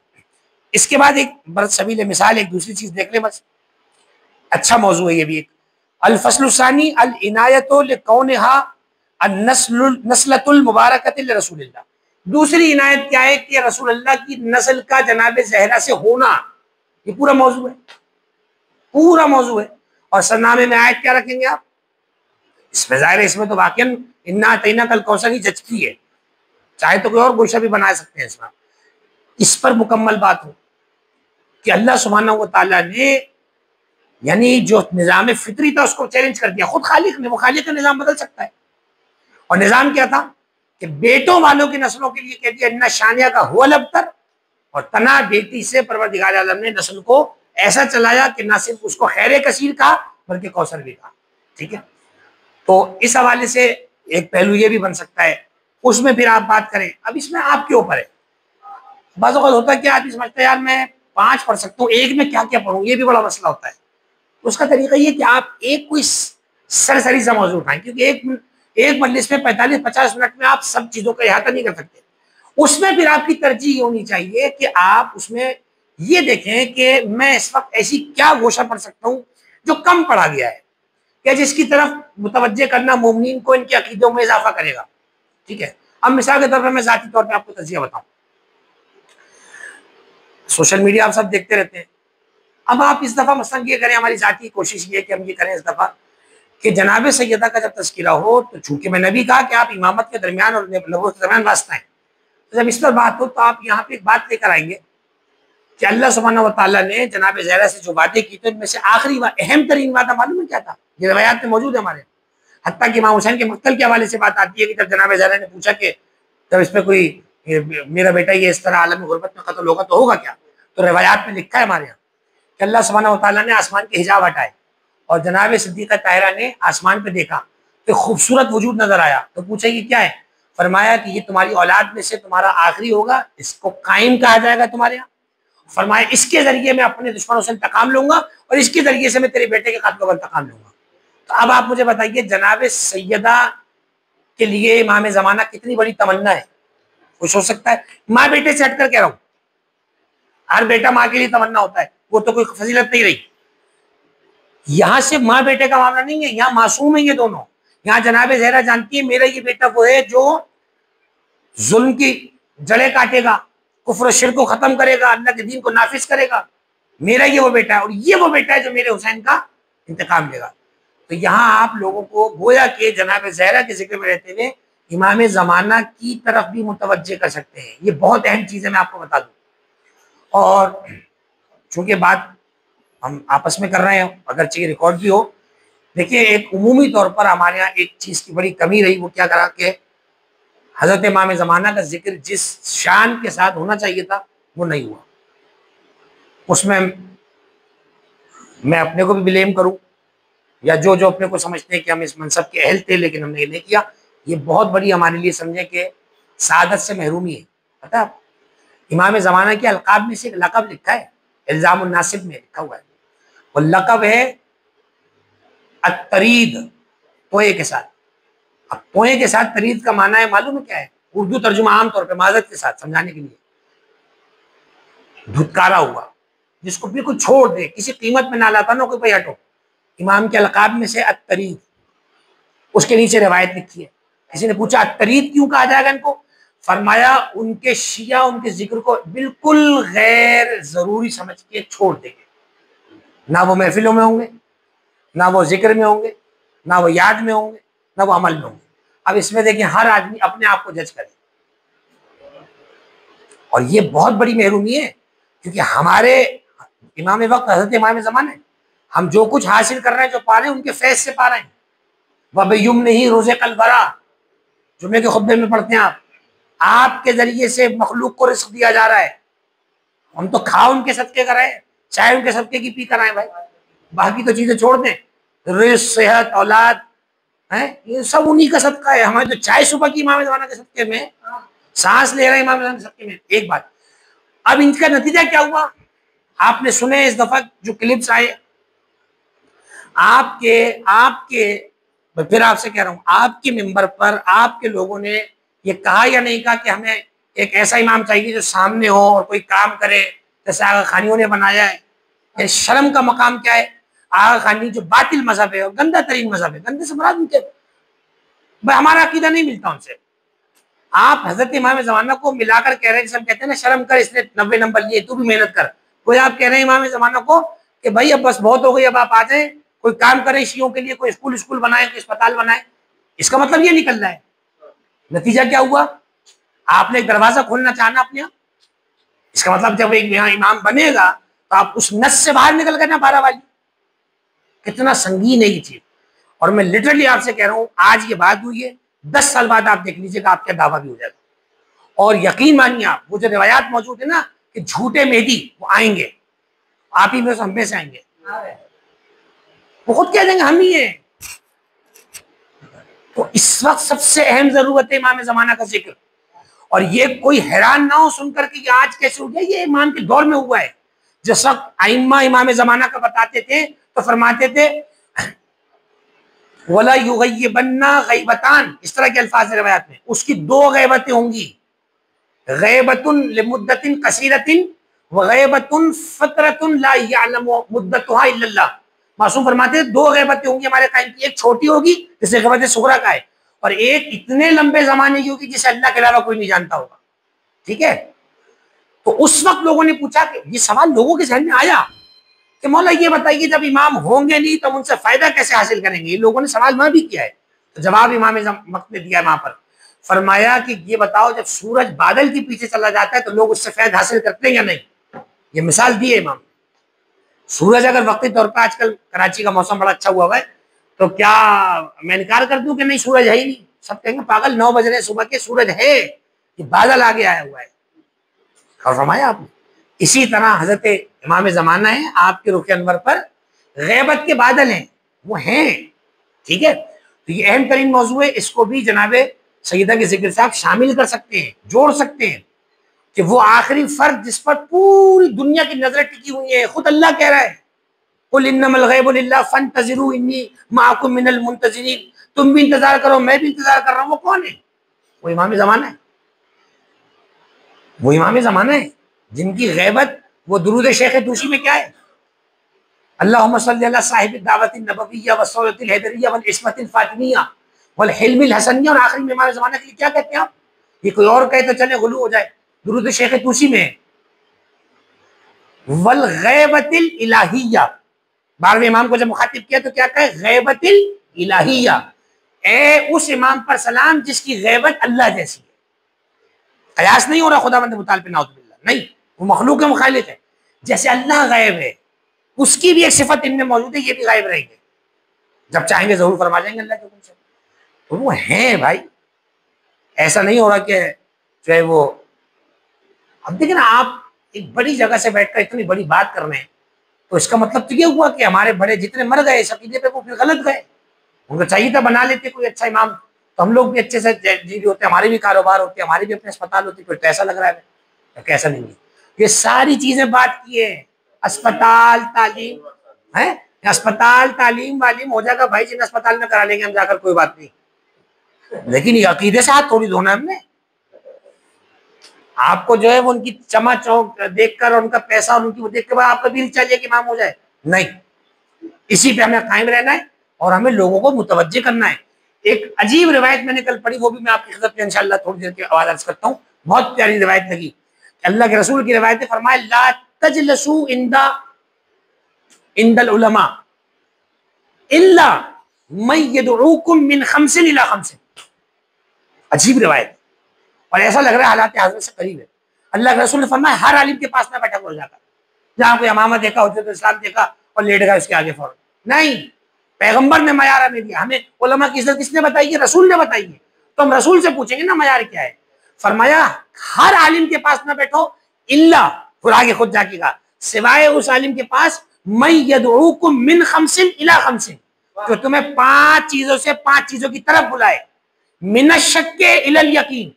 Speaker 1: इसके बाद एक बरत सबील मिसाल एक दूसरी चीज़ देख लें, बस अच्छा मौजू है ये भी। एक अल फसलुसानी अल इनायतो लिकौनिहा नस्लतुल मुबारकत रसूलिल्लाह। दूसरी इनायत क्या है कि रसूलुल्लाह की नस्ल का जनाब ज़हरा से होना। ये पूरा मौजू है, पूरा मौजू है। और सरनामे में आयत क्या रखेंगे आप? इसमें जाहिर है, इसमें तो वाकई इन्ना अतैना कल कौसर ही जचती है, चाहे तो कोई और गुलशा भी बना सकते हैं इसमें। इस पर मुकम्मल बात हो कि अल्लाह सुब्हानहू व तआला ने यानी जो निज़ाम फितरी था उसको चैलेंज कर दिया खुद खालिक ने। वो खालिक का निज़ाम बदल सकता है। और निज़ाम क्या था कि बेटों वालों की नस्लों के लिए कह दिया इन्ना शानिया का हुआ लबतर, और तना बेटी से परवरदिगार आलम ने नस्ल को ऐसा चलाया कि ना सिर्फ उसको खैर कसीर कहा बल्कि कौसर भी कहा। ठीक है, तो इस हवाले से एक पहलू ये भी बन सकता है। उसमें फिर आप बात करें, अब इसमें आपके ऊपर है। बाज़ औक़ात होता है कि आदमी समझता है यार मैं 5 पढ़ सकता हूँ, एक में क्या क्या पढ़ूँ, ये भी बड़ा मसला होता है। उसका तरीका ये कि आप एक कोई सरसरी सा मौजूद उठाएं, क्योंकि एक मजलिस में 45-50 मिनट में आप सब चीज़ों का अहाता नहीं कर सकते। उसमें फिर आपकी तरजीह होनी चाहिए कि आप उसमें ये देखें कि मैं इस वक्त ऐसी क्या गोशा पढ़ सकता हूँ जो कम पढ़ा गया है, क्या जिसकी तरफ मुतवज्जे करना मोमिनीन को इनके अकीदों में इजाफा करेगा। ठीक है, अब मिसाल के तौर पर मैं ज़ाती तौर पर आपको तजिया बताऊँ। सोशल मीडिया आप सब देखते रहते हैं। अब आप इस दफ़ा मसलन ये करें, हमारी ज़ाती कोशिश ये कि हम ये करें इस दफ़ा कि जनाब सैयदा का जब तज़किरा हो तो चूंकि मैंने भी कहा कि आप इमामत के दरमियान और नबूवत के दरमियान वास्ता हैं, तो जब इस पर बात हो तो आप यहाँ पे एक बात लेकर आएंगे कि अल्लाह सुब्हानहू व तआला ने जनाब ज़हरा से जो वादे की, तो इनमें से आखिरी अहम तरीन वादा मालूम है क्या था? ये रवायात में मौजूद है हमारे। हत्ता कि इमाम हुसैन के मक्तल के हवाले से बात आती है कि जब जनाब ज़हरा ने पूछा कि जब इसमें कोई मेरा बेटा ये इस तरह आलम गुरबत में कत्ल होगा तो होगा क्या, तो रवायात में लिखा है हमारे यहाँ कि अल्लाह सुब्हानहू व तआला ने आसमान के हिजाब हटाए और जनाब सिद्दीक़ा ताहिरा ने आसमान पे देखा तो खूबसूरत वजूद नजर आया। तो पूछा ये क्या है? फरमाया कि ये तुम्हारी औलाद में से तुम्हारा आखिरी होगा, इसको कायम कहा जाएगा तुम्हारे यहाँ। फरमाया इसके जरिए मैं अपने दुश्मनों से इंतकाम लूंगा और इसके जरिए से मैं तेरे बेटे के कातलों का इंतकाम लूंगा। तो अब आप मुझे बताइए, जनाब सैयदा के लिए इमाम ज़माना कितनी बड़ी तमन्ना है। कुछ हो सकता है, माँ बेटे से हटकर कह रहा हूँ, हर बेटा माँ के लिए तमन्ना होता है, वो तो कोई फजीलत नहीं रही। यहाँ से माँ बेटे का मामला नहीं है, यहाँ मासूम है ये दोनों। यहाँ जनाब ज़हरा जानती है मेरा ये बेटा वो है जो जुल्म की जड़ें काटेगा, कुफ्र शिर्क को खत्म करेगा, अल्लाह के दीन को नाफिज करेगा। मेरा ये वो बेटा है और ये वो बेटा है जो मेरे हुसैन का इंतकाम लेगा। तो यहाँ आप लोगों को गोया के जनाब ज़हरा के जिक्र में रहते हुए इमाम ज़माना की तरफ भी मुतवज्जे कर सकते हैं। ये बहुत अहम चीज़ है, मैं आपको बता दूँ। और चूंकि बात हम आपस में कर रहे हैं, अगर चाहिए रिकॉर्ड भी हो, देखिए एक उमूमी तौर पर हमारे यहाँ एक चीज़ की बड़ी कमी रही। वो क्या करा कि हज़रत इमाम ज़माना का जिक्र जिस शान के साथ होना चाहिए था वो नहीं हुआ। उसमें मैं अपने को भी ब्लेम करूं या जो जो अपने को समझते हैं कि हम इस मनसब के अहल थे लेकिन हमने ये नहीं किया, ये बहुत बड़ी हमारे लिए समझे कि सादत से महरूमी है। पता है, इमाम ज़माना के अलकाब में से एक लक़ब लिखा है, इल्ज़ामुन नासिब में लिखा हुआ है। वो लक़ब है अत्तरीद, तोए के साथ। अब तोए के साथ तरीद का माना है मालूम है क्या है? उर्दू तर्जुमा आमतौर पर माजरत के साथ समझाने के लिए, धुतकारा हुआ, जिसको बिल्कुल छोड़ दे, किसी कीमत में ना लाता ना कोई भाई हटो। इमाम के अलकाब में से अत्तरीद, उसके नीचे रिवायत लिखी है। किसी ने पूछा अत्तरीद क्यों कहा जाएगा इनको? फरमाया उनके शिया उनके जिक्र को बिल्कुल गैर जरूरी समझ के छोड़ देंगे, ना वो महफिलों में होंगे, ना वो जिक्र में होंगे, ना वो याद में होंगे, ना वो अमल में होंगे। अब इसमें देखिए हर आदमी अपने आप को जज करे, और ये बहुत बड़ी महरूमी है क्योंकि हमारे इमाम वक्त हज़रत इमाम ज़माना, हम जो कुछ हासिल कर रहे हैं, जो पा रहे हैं, उनके फैज से पा रहे हैं। वबयुम नहीं रोज़े कल बरा, जुम्मे के खुतबे में पढ़ते हैं आप, आपके जरिए से मखलूक को रिस्क दिया जा रहा है। हम तो खा उनके सदके कर रहे हैं, चाय उनके सदके की पी कर आए भाई, बाकी तो चीजें छोड़ दें, रिस्क, सेहत, औलाद है, ये सब उन्हीं का सदका है। हमारे तो चाय सुबह की इमाम ज़माना के सदके में, सांस ले रहे हैं इमाम ज़माना के सदके में। एक बात, अब इनका नतीजा क्या हुआ? आपने सुने इस दफा जो क्लिप्स आए आपके फिर आपसे कह रहा हूं, आपके मिंबर पर आपके लोगों ने ये कहा या नहीं कहा कि हमें एक ऐसा इमाम चाहिए जो सामने हो और कोई काम करे, जैसे आगा खानियों ने बनाया है? शर्म का मकाम क्या है? आगा खानी जो बातिल मजहब है और गंदा तरीन मजहब है, गंदे से मुराद उनके हमारा अकीदा नहीं मिलता उनसे। आप हजरत इमाम ज़माना को मिलाकर कह रहे हैं, सब कहते हैं ना शर्म कर, इसने 90 नंबर लिए, तू भी मेहनत कर। कोई आप कह रहे हैं इमाम ज़माना को कि भाई अब बस बहुत हो गई, अब आप आ जाए, कोई काम करें शियों के लिए, कोई स्कूल बनाए, कोई अस्पताल बनाए। इसका मतलब ये निकल रहा है। नतीजा क्या हुआ? आपने एक दरवाजा खोलना चाहना अपने यहाँ, इसका मतलब जब एक यहाँ इमाम बनेगा तो आप उस नस से बाहर निकल गए ना 12 वाली। कितना संगीन है ये चीज। और मैं लिटरली आपसे कह रहा हूं, आज ये बात हुई है, 10 साल बाद आप देख लीजिएगा आपका दावा भी हो जाएगा। और यकीन मानिए आप, वो जो रिवायात मौजूद है ना कि झूठे मेहदी वो आएंगे, आप ही में से, हम में से आएंगे, वो खुद कह देंगे हम ही हैं। तो इस वक्त सबसे अहम जरूरत है इमाम ज़माना का जिक्र। और ये कोई हैरान ना हो सुनकर कि आज कैसे हो गया, ये इमाम के दौर में हुआ है। जिस वक्त आइम्मा इमाम ज़माना का बताते थे तो फरमाते थे वला युगय्यबन्ना गैबतान, इस तरह के अल्फाज रिवायत में, उसकी 2 गैबतें होंगी, गैबतुन लिमुद्दतिन कसीरतिन व गैबतुन फतरतुन ला यअलमु मुद्दतुहा इल्लल्लाह। मासूम फरमाते हैं 2 गैबतें होंगी हमारे कायम की, एक छोटी होगी जिसे गैबत सुगरा का है, और एक इतने लंबे जमाने की होगी जिसे अल्लाह के अलावा कोई नहीं जानता होगा। ठीक है? तो उस वक्त लोगों ने पूछा कि ये सवाल लोगों के जहन में आया कि मौला ये बताइए जब इमाम होंगे नहीं तो उनसे फायदा कैसे हासिल करेंगे। ये लोगों ने सवाल वहां भी किया है। तो जवाब इमाम वक्त ने दिया वहां पर, फरमाया कि ये बताओ जब सूरज बादल के पीछे चला जाता है तो लोग उससे फैद हासिल करते हैं या नहीं। ये मिसाल दी है इमाम। सूरज अगर वक्ती तौर पर, आजकल कराची का मौसम बड़ा अच्छा हुआ है, तो क्या मैं इनकार कर दूं कि नहीं सूरज है ही नहीं? सब कहेंगे पागल, 9 बज रहे सुबह के, सूरज है, ये बादल आगे आया हुआ है। और फरमाया आपने इसी तरह हजरत इमाम ज़माना है, आपके रुख अनवर पर गैबत के बादल हैं, वो हैं। ठीक है? तो ये अहम तरीन मौजू है, इसको भी जनाबे सईदा के जिक्र से आप शामिल कर सकते हैं, जोड़ सकते हैं कि वो आखिरी फर्द जिस पर पूरी दुनिया की नजरें टिकी हुई है, खुद अल्लाह कह रहा है कुल इन्नमल गैबु लिल्लाह फंतज़िरू इन्नी माअकुम मिनल मुंतज़िरीन, तुम भी इंतजार करो मैं भी इंतजार कर रहा हूं। वो कौन है? वो इमाम ज़माना है। वो इमाम ज़माना है जिनकी गैबत, वो दुरूद शेख दूसी में क्या है, अल्लाहुम्मा सल्ली अला साहिब दावतिन नबविय्या व सौलतिल हैदरिय्या वल इस्मतिल फातिमिय्या वल हिल्मिल हसनिय्या, और आखिरी में इमाम ज़माना के लिए क्या कहते हैं आप? ये कोई और कहे तो चले गुलू हो जाए, दुरूद शेख दूसी में है वल गैबतिल इलाहिय्या। 12वें इमाम को जब मुखातिब किया तो क्या कहे? गैबतिल इलाहिय्या, ए उस इमाम पर सलाम जिसकी गैबत अल्लाह जैसी है। कयास नहीं हो रहा खुदावंद मुताल पे, नाउज़ुबिल्लाह, नहीं, वो मखलूक के मुखालिफ है। जैसे अल्लाह गायब है, उसकी भी एक सिफत इनमें मौजूद है, ये भी गायब रहेंगे, जब चाहेंगे जरूर फरमा जाएंगे अल्लाह के हुक्म से। तो वो हैं भाई, ऐसा नहीं हो रहा कि जो है वो। अब देखिए ना, आप एक बड़ी जगह से बैठकर इतनी बड़ी बात कर रहे हैं, तो इसका मतलब तो ये हुआ कि हमारे बड़े जितने मर गए इस अकीदे पे, वो फिर गलत गए। उनको चाहिए था बना लेते कोई अच्छा इमाम, तो हम लोग भी अच्छे से जी होते, हमारे भी कारोबार होते, हमारे भी अपने अस्पताल होते। फिर तो ऐसा लग रहा है तो कैसा नहीं है। ये सारी चीजें बात की है, अस्पताल तालीम है, अस्पताल तालीम वालीम हो जाएगा भाई, जिन अस्पताल में करा लेंगे हम जाकर, कोई बात नहीं, लेकिन ये अकीदे से हाथ थोड़ी धोना हमने। आपको जो है वो उनकी चमा चौक देखकर, उनका पैसा और उनकी वो देख के बाद आपका दिल चाहिए कि इमाम हो जाए, नहीं, इसी पे हमें कायम रहना है और हमें लोगों को मुतवज्जे करना है। एक अजीब रिवायत मैंने कल पढ़ी, वो भी मैं आपकी खिदमत में इंशाअल्लाह थोड़ी देर की आवाज अर्ज करता हूँ। बहुत प्यारी रिवायत लगी। अल्लाह के रसूल की रिवायत फरमाया, ला तजलसू इंदल उलमा इल्ला मैं यदउकुम मिन खमसिन इला खमसिन। अजीब रिवायत, और ऐसा लग रहा है हालात हाज़िर से करीब है। अल्लाह के रसूल ने फरमाया, हर आलिम के पास ना बैठा करो जाकर, जहाँ कोई इमामत देखा, हुज्जत इस्लाम देखा और लेट गया उसके आगे फौरन नहीं। पैगंबर ने मयार हमें दिया, हमें उलमा की इज्जत किसने बताई है? रसूल ने बताई है। तो हम रसूल से पूछेंगे ना मयार क्या है। फरमाया हर आलिम के पास ना बैठो, इल्ला, फिर आगे खुद जाकेगा, सिवाय उस आलिम के पास मैं यदउकुम मिन खमसिन इला खमसिन, जो तुम्हें 5 चीजों से 5 चीजों की तरफ बुलाए। मिन शक्के इलल यकीन,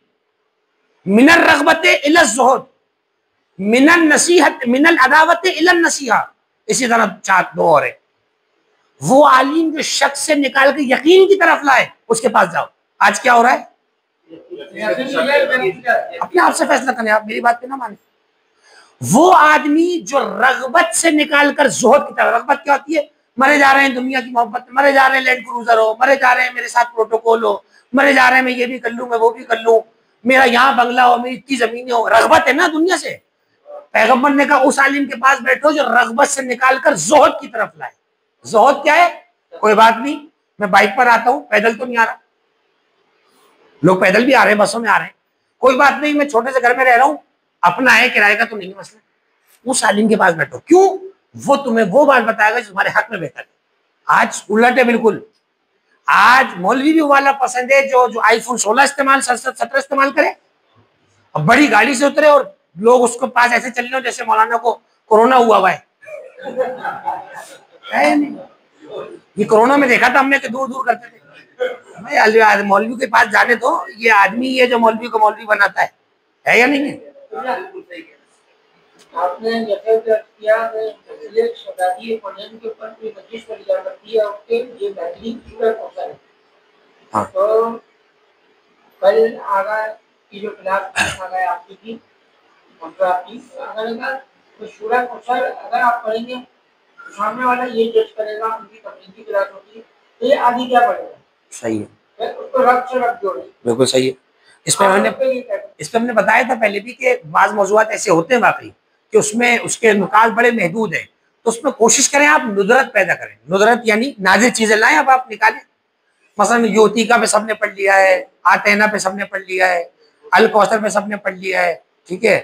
Speaker 1: मिनल रग़बते इलल ज़ुहद, मिनल नसीहत मिनल अदावते इलल नसीहा। इसी तरह 4 2 और है। वो आलिम जो शक से निकाल के यकीन की तरफ लाए, उसके पास जाओ। आज क्या हो रहा है? अपने आप से फैसला करें, आप मेरी बात पे ना माने। वो आदमी जो रग़बत से निकाल कर ज़ुहद की तरफ, रग़बत क्या होती है? मरे जा रहे हैं दुनिया की मोहब्बत, मरे जा रहे हैं लैंड क्रूजर हो, मरे जा रहे हैं मेरे साथ प्रोटोकॉल हो, मरे जा रहे हैं मैं ये भी कर लूँ मैं वो भी कर लूँ, मेरा यहाँ बंगला हो, मेरी इतनी जमीनें हो, रगबत है ना दुनिया से। पैगंबर ने कहा उस आलिम के पास बैठो जो रगबत से निकालकर जोहद की तरफ लाए। जोहद क्या है? कोई बात नहीं, मैं बाइक पर आता हूँ, पैदल तो नहीं आ रहा, लोग पैदल भी आ रहे हैं, बसों में आ रहे हैं, कोई बात नहीं, मैं छोटे से घर में रह रहा हूँ, अपना है, किराए का तो नहीं है मसला। उस आलिम के पास बैठो, क्यों? वो तुम्हें वो बात बताएगा जो तुम्हारे हक में बेहतर है। आज उलट है बिल्कुल, आज मौलवी भी वाला पसंद है जो आईफोन 16 इस्तेमाल 17 इस्तेमाल करे और बड़ी गाड़ी से उतरे और लोग उसको पास ऐसे चल रहे हो जैसे मौलाना को कोरोना हुआ है नहीं? ये कोरोना में देखा था हमने कि दूर दूर करते थे। भाई मौलवी के पास जाने तो ये आदमी है जो मौलवी को मौलवी बनाता है या नहीं है?
Speaker 2: आपने जैसे किया के ऊपर कोई मस्जिद पर जा रखी है उसके ये बेहतरीन सूरत होता है।
Speaker 1: हाँ।
Speaker 2: तो कल आगा की जो क्लास आ गए आपकी थी आपकी अगर तो सूरत अक्सर अगर आप पढ़ेंगे तो सामने वाला ये जज करेगा, उनकी तकनीक की क्लास होती है तो ये आगे क्या पढ़ेगा।
Speaker 1: सही है,
Speaker 2: उसको रब से रब जोड़े,
Speaker 1: बिल्कुल सही है। इसमें हमने बताया था पहले भी कि बाज़ मौज़ूआत ऐसे होते हैं वाकई कि उसमें उसके नुकात बड़े महदूद हैं, तो उसमें कोशिश करें आप नुदरत पैदा करें। नुदरत यानी नाज़िर चीजें लाएं, अब आप निकालें। मसलन योतिका पे सबने पढ़ लिया है, आतेना पे सबने पढ़ लिया है, अल कौसर पे सबने पढ़ लिया है, ठीक है,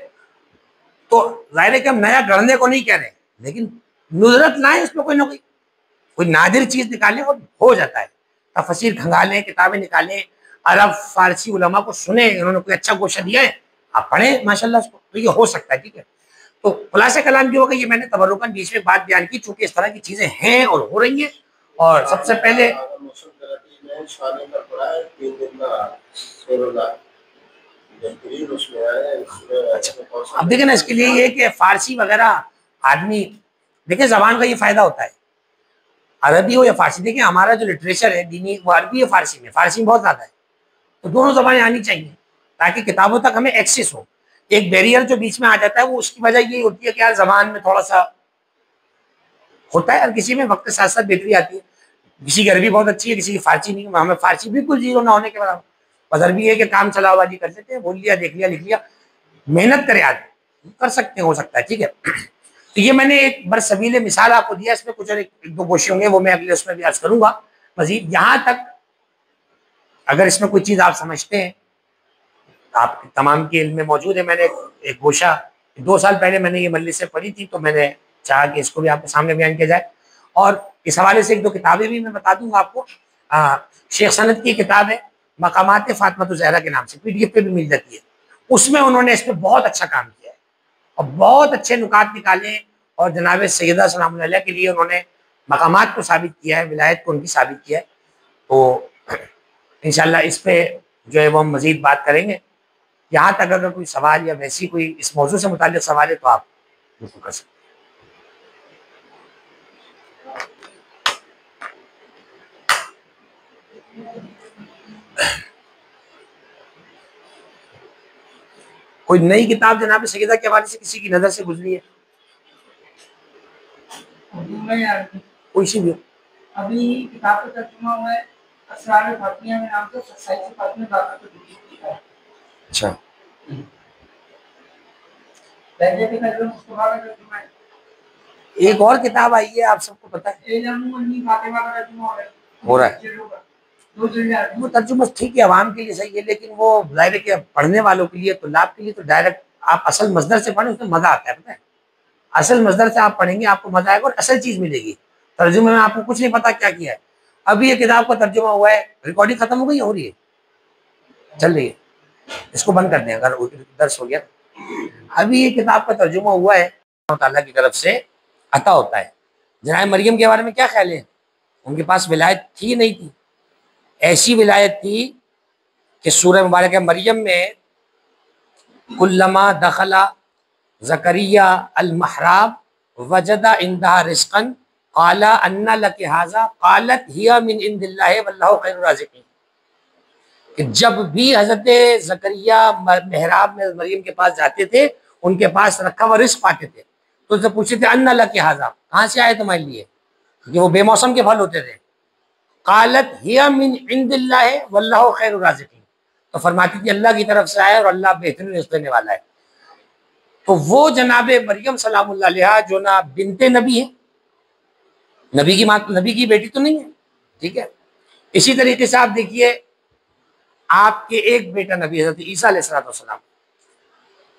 Speaker 1: तो जाहिर है कि हम नया गढ़ने को नहीं कह रहे, लेकिन नुदरत लाएं, उसमें कोई ना कोई नादिर चीज निकालें और हो जाता है। तफसीर खंगालें, किताबें निकालें, अरब फारसी उलमा को सुने, उन्होंने कोई अच्छा क्वेश्चन दिया है, आप पढ़ें माशाल्लाह उसको, तो ये हो सकता है। ठीक है, तो खुलासा कलाम जो होगा, ये मैंने तबरुकन बीच में बात बयान की, चूंकि इस तरह की चीजें हैं और हो रही हैं। और सबसे पहले अच्छा, अब देखें ना, इसके लिए ये कि फारसी वगैरह आदमी, देखिए जबान का ये फायदा होता है, अरबी हो या फारसी। देखिए हमारा जो लिटरेचर है दीनी वो अरबी है, फारसी में बहुत ज्यादा है, तो दोनों जबानें आनी चाहिए ताकि किताबों तक हमें एक्सेस हो। एक बैरियर जो बीच में आ जाता है वो उसकी वजह ये होती है कि यार जबान में थोड़ा सा होता है, और किसी में वक्त के साथ साथ बेहतरी आती है, किसी की अरबी बहुत अच्छी है, किसी की फारसी नहीं। हमें फारसी बिल्कुल जीरो ना होने के बराबर, बस अरबी है कि काम चलावाजी कर लेते हैं, बोल लिया, देख लिया, लिख लिया, मेहनत करे आदमी कर सकते हैं, हो सकता है। ठीक है, तो ये मैंने एक बरसबील मिसाल आपको दिया, इसमें कुछ और एक दो गोशे होंगे वो मैं अगले उसमें भी अर्ज करूंगा मजीद। यहाँ तक अगर इसमें कोई चीज़ आप समझते हैं, आप तमाम के इल्म में मौजूद है। मैंने एक गोशा 2 साल पहले मैंने ये मजलिस से पढ़ी थी, तो मैंने चाहा कि इसको भी आपके सामने बयान किया जाए। और इस हवाले से 1-2 किताबें भी मैं बता दूंगा आपको। शेख सनद की किताब है मकामात फातिमा ज़हरा के नाम से, PDF पे भी मिल जाती है। उसमें उन्होंने इस पर बहुत अच्छा काम किया है और बहुत अच्छे नुकात निकाले, और जनाब सैयदा सलाम अलैहा के लिए उन्होंने मकामात को साबित किया है, विलायत को उनकी साबित किया है। तो इंशाल्लाह इस पे जो है वो हम मज़ीद बात करेंगे। यहाँ तक अगर कोई सवाल या वैसी कोई इस मौजू से मुताल्लिक़ सवाल है तो आप बिल्कुल कर सकते। कोई नई किताब जनाब सैयदा के हवाले से किसी की नज़र से गुजरी है? कोई सी भी हो।
Speaker 2: अभी किताब का तर्जुमा हुआ है असरार फातिमा में नाम से, सच्चाई से फातिमा दादा को दी है।
Speaker 1: अच्छा,
Speaker 2: पहले भी तर्जुमा मुस्तफा का तर्जुमा है।
Speaker 1: एक और किताब आई है, आप सबको पता है,
Speaker 2: फातिमा का तर्जुमा
Speaker 1: हो रहा है। वो तर्जुमा ठीक है, आवाम के लिए सही है, लेकिन वो जाहिर है कि पढ़ने वालों के लिए, तुल्लाब के लिए तो डायरेक्ट आप असल मजदर से पढ़ें, उसमें मजा आता है। पता है, असल मजदर से आप पढ़ेंगे आपको मजा आएगा और असल चीज मिलेगी। तर्जुमे में आपको कुछ नहीं पता क्या किया है। अभी ये किताब का तर्जुमा हुआ है, रिकॉर्डिंग खत्म हो गई, हो रही है, चल रही है, इसको बंद कर दें अगर दर्स हो गया। अभी ये किताब का तर्जुमा हुआ है, अल्लाह की तरफ से अता होता है। जनाब मरियम के बारे में क्या ख्याल है? उनके पास विलायत थी नहीं थी? ऐसी विलायत थी कि सूरह मुबारक मरियम में कुल्लमा दखला ज़करिया अल महराब वजदा इंदहा रिज़्क़न क़ाला अन्ना लकी हाज़ा क़ालत हिया मिन इंदिल्लाहि वल्लाहु खैरुर राज़िक़ीन, कि जब भी हज़रत ज़करिया महराब में मरियम के पास जाते थे, उनके पास रखा हुआ रिस्क पाते थे, तो उनसे पूछते थे अन्ना लकी हाज़ा, कहाँ से आए तुम्हारे लिए? क्योंकि वो बेमौसम के फल होते थे। कालत हिया मिन इंदिल्लाह वल्लाहु खैरुर राज़िकीन, तो फरमाती थी अल्लाह की तरफ से आया और अल्लाह बेहतरीन रिज़्क़ देने वाला है। तो वो जनाबे मरियम सलामुल्लाह अलैहा जो ना बिनते नबी है, नबी की माँ, नबी की बेटी तो नहीं है, ठीक है। इसी तरीके से आप देखिए आपके एक बेटा नबी हज़रत ईसा अलैहिस्सलाम,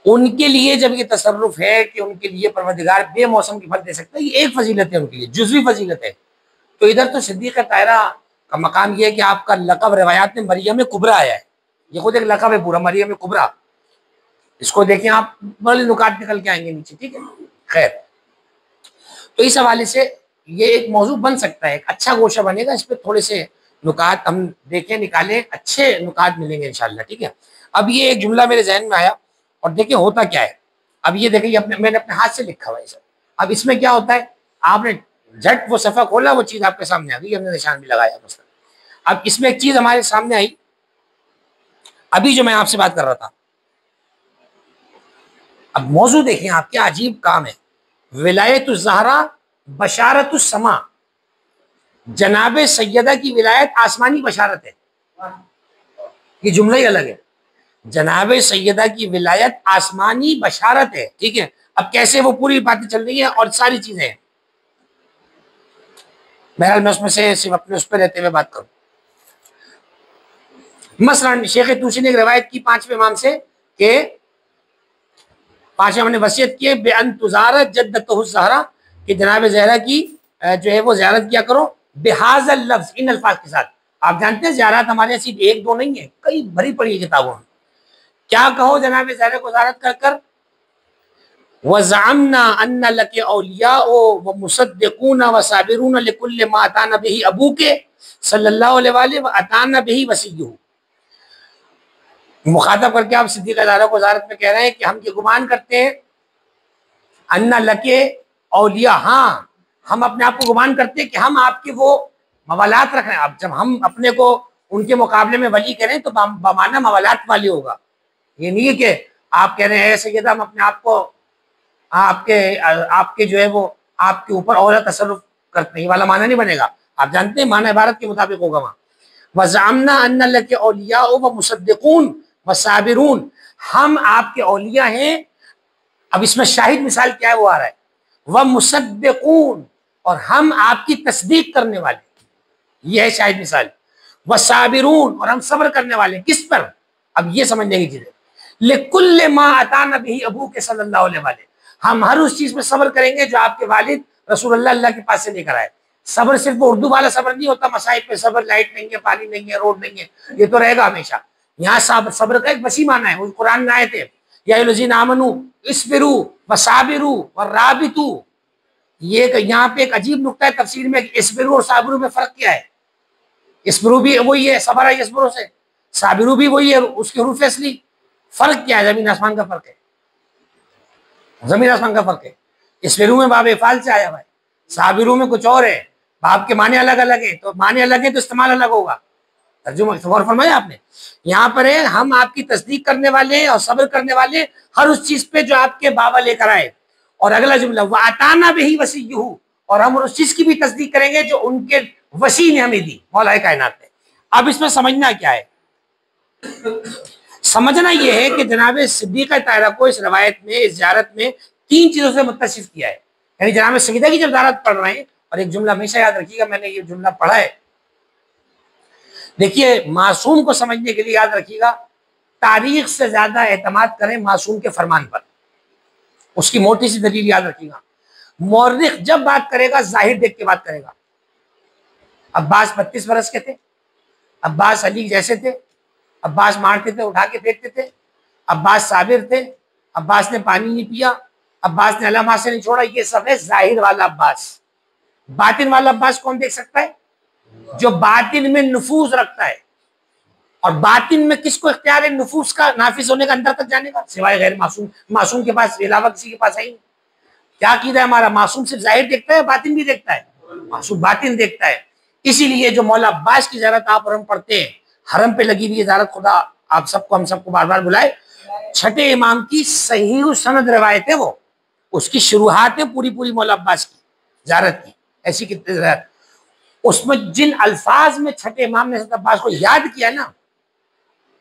Speaker 1: उनके लिए जब ये तसर्रुफ है कि उनके लिए परवरदिगार बेमौसम की फल दे सकता है, ये एक फजीलत है उनके लिए, जुज़वी फजीलत है। तो इधर तो सिद्दीक़ ताहिरा का मकाम ये है कि आपका लक़ब रिवायात में मरियम कुबरा आया है, ये खुद एक लक़ब है पूरा, मरियम कुबरा। इसको देखें आप, बड़े नुकात निकल के आएंगे नीचे, ठीक है। खैर, तो इस हवाले से ये एक मौजू बन सकता है, एक अच्छा गोशा बनेगा, इस पर थोड़े से नुकात हम देखें, निकालें, अच्छे नुकात मिलेंगे इंशाल्लाह, ठीक है। अब ये एक जुमला मेरे जहन में आया और देखिए होता क्या है। अब ये देखिए मैंने अपने हाथ से लिखा हुआ है सर। अब इसमें क्या होता है, आपने झट वो सफ़ा खोला, वो चीज़ आपके सामने आ गई, हमने निशान भी लगाया मसलन। अब इसमें एक चीज़ हमारे सामने आई, अभी जो मैं आपसे बात कर रहा था। अब मौजू देखें आप, क्या अजीब काम है। विलायतुज़ ज़हरा बशारतुस समा, जनाबे सैयदा की विलायत आसमानी बशारत है। ये जुमला ही अलग है, जनाबे सैयदा की विलायत आसमानी बशारत है, ठीक है। अब कैसे वो पूरी बातें चल रही है और सारी चीजें हैं, बहरहाल मैं उसमें से सिर्फ अपने उस पर रहते हुए बात करूं। मसलन शेख तूसी ने एक रवायत की 5वें इमाम से कि 5वें इमाम ने वसीयत की बेअन तुज़ारत जद्दतुहुज़ ज़हरा, कि जनाब ज़हरा की जो है वो ज़ियारत किया करो, बेहाज़ल लफ्ज़, इन अल्फाज के साथ। आप जानते हैं ज़ियारत हमारे सिर्फ एक दो नहीं है, कई भरी पड़ी किताबों में। क्या कहो जनाब ज़हरा को ज़ियारत कर कर, वज़अमना अन्ना लके औलिया व मुसद्दिक़ून व साबिरून लिकुल्लि मा अताना बिही अबूके सल्लल्लाहु अलैहि व अताना बिही वसिय्युहु। मुखातब करके आप सिद्दीक़ ज़हरा को ज़ियारत में कह रहे हैं कि हम ये गुमान करते हैं, अन्ना लके औलिया, हाँ हम अपने आप को गुमान करते हैं कि हम आपके वो मवालात रख रहे हैं। अब जब हम अपने को उनके मुकाबले में वली करें तो बमाना मवालात वाली होगा। ये नहीं है कि आप कह रहे हैं सैयदा हम अपने आप को आपके जो है वो आपके ऊपर और तसर्रुफ करते हैं, वाला माना नहीं बनेगा। आप जानते हैं माना इबारत के मुताबिक होगा वहाँ, वज़अमना अन्ना लके औलिया व मुसद्दिक़ून व साबिरून, हम आपके औलिया हैं। अब इसमें शाहिद मिसाल क्या है वो आ रहा है, व मुसद्दिक़ून, और हम आपकी तस्दीक करने वाले, ये है शाहिद मिसाल। व साबिरून, और हम सब्र करने वाले, किस पर, अब ये समझने की चीज़ है। लिकुल्लि मा अताना बिही अबूके सल्लल्लाहु अलैहि वसल्लम, हम हर उस चीज़ में सब्र करेंगे जो आपके वालिद रसूलुल्लाह अल्लाह के पास से लेकर आए। सब्र सिर्फ उर्दू वाला सब्र नहीं होता, मसाइब पे सब्र, लाइट नहीं है, पानी नहीं है, रोड नहीं है, ये तो रहेगा हमेशा। यहाँ सब्र का एक वसी माना है, वो कुरान में आए थे, या अय्युहल्लज़ीना आमनू इस्बिरू व साबिरू व राबितू। ये यहाँ पे एक अजीब नुक्ता है तफसीर में, इस्बिरू और साबिरू में फर्क क्या है। इस्बिरू भी वही है, सबर है इस्बिरू से, साबिरू भी वही है, उसके हरूफ असली, फर्क क्या है, जमीन आसमान का फर्क है, जमीन आसमान का फर्क है। इस्बिरू में बाब इफ़ाल से आया हुआ है, साबिरू में कुछ और है, बाब के माने अलग अलग है, तो माने अलग है तो इस्तेमाल अलग होगा। तर्जुमा गौर फरमाया आपने, यहाँ पर है हम आपकी तस्दीक करने वाले और सब्र करने वाले हर उस चीज पे जो आपके बाबा लेकर आए। और अगला जुमला, व अताना बिही वसिय्युहु, और हम उस चीज की भी तस्दीक करेंगे जो उनके वसी ने हमें दी, मौला कायनात ने। अब इसमें समझना क्या है, समझना यह है कि जनाब सिद्दीक़ा ताहिरा को इस रवायत में, इस ज़ियारत में 3 चीजों से मुत्तसिफ किया है। यानी जनाब सैयदा की जब ज़ियारत पढ़ रहे हैं, और एक जुमला हमेशा याद रखिएगा, मैंने ये जुमला पढ़ा है, देखिए मासूम को समझने के लिए याद रखिएगा, तारीख से ज्यादा एतमाद करें मासूम के फरमान पर। उसकी मोटी सी दलील याद रखिएगा, मौर्रिख जब बात करेगा जाहिर देख के बात करेगा। अब्बास 32 बरस के थे, अब्बास अली जैसे थे, अब्बास मारते थे, उठा के फेंकते थे, अब्बास साबिर थे, अब्बास ने पानी नहीं पिया, अब्बास ने अल्लाह से नहीं छोड़ा, ये सब है जाहिर वाला अब्बास। बातिन वाला अब्बास कौन देख सकता है, जो बातिन में नफूज रखता है। और बातिन में किसको इख्तियार है नफूस का नाफिज होने का, अंदर तक जाने का, सिवाय गैर मासूम। मासूम के पास अलावा किसी के पास है ही नहीं। क्या कीदा है हमारा, मासूम सिर्फ जाहिर देखता है, बातिन भी देखता है, मासूम बातिन देखता है। इसीलिए जो मौला अब्बास की ज़ियारत आप और हम पढ़ते हैं, हरम पे लगी हुई ज़ियारत, खुदा आप सबको हम सबको बार बार बुलाए, छठे इमाम की सही सनद रवायत है, वो उसकी शुरुआत है पूरी पूरी मौला अब्बास की ज़ियारत की। ऐसी कितनी, उसमें जिन अल्फाज में छठे इमाम ने हज़रत अब्बास को याद किया ना,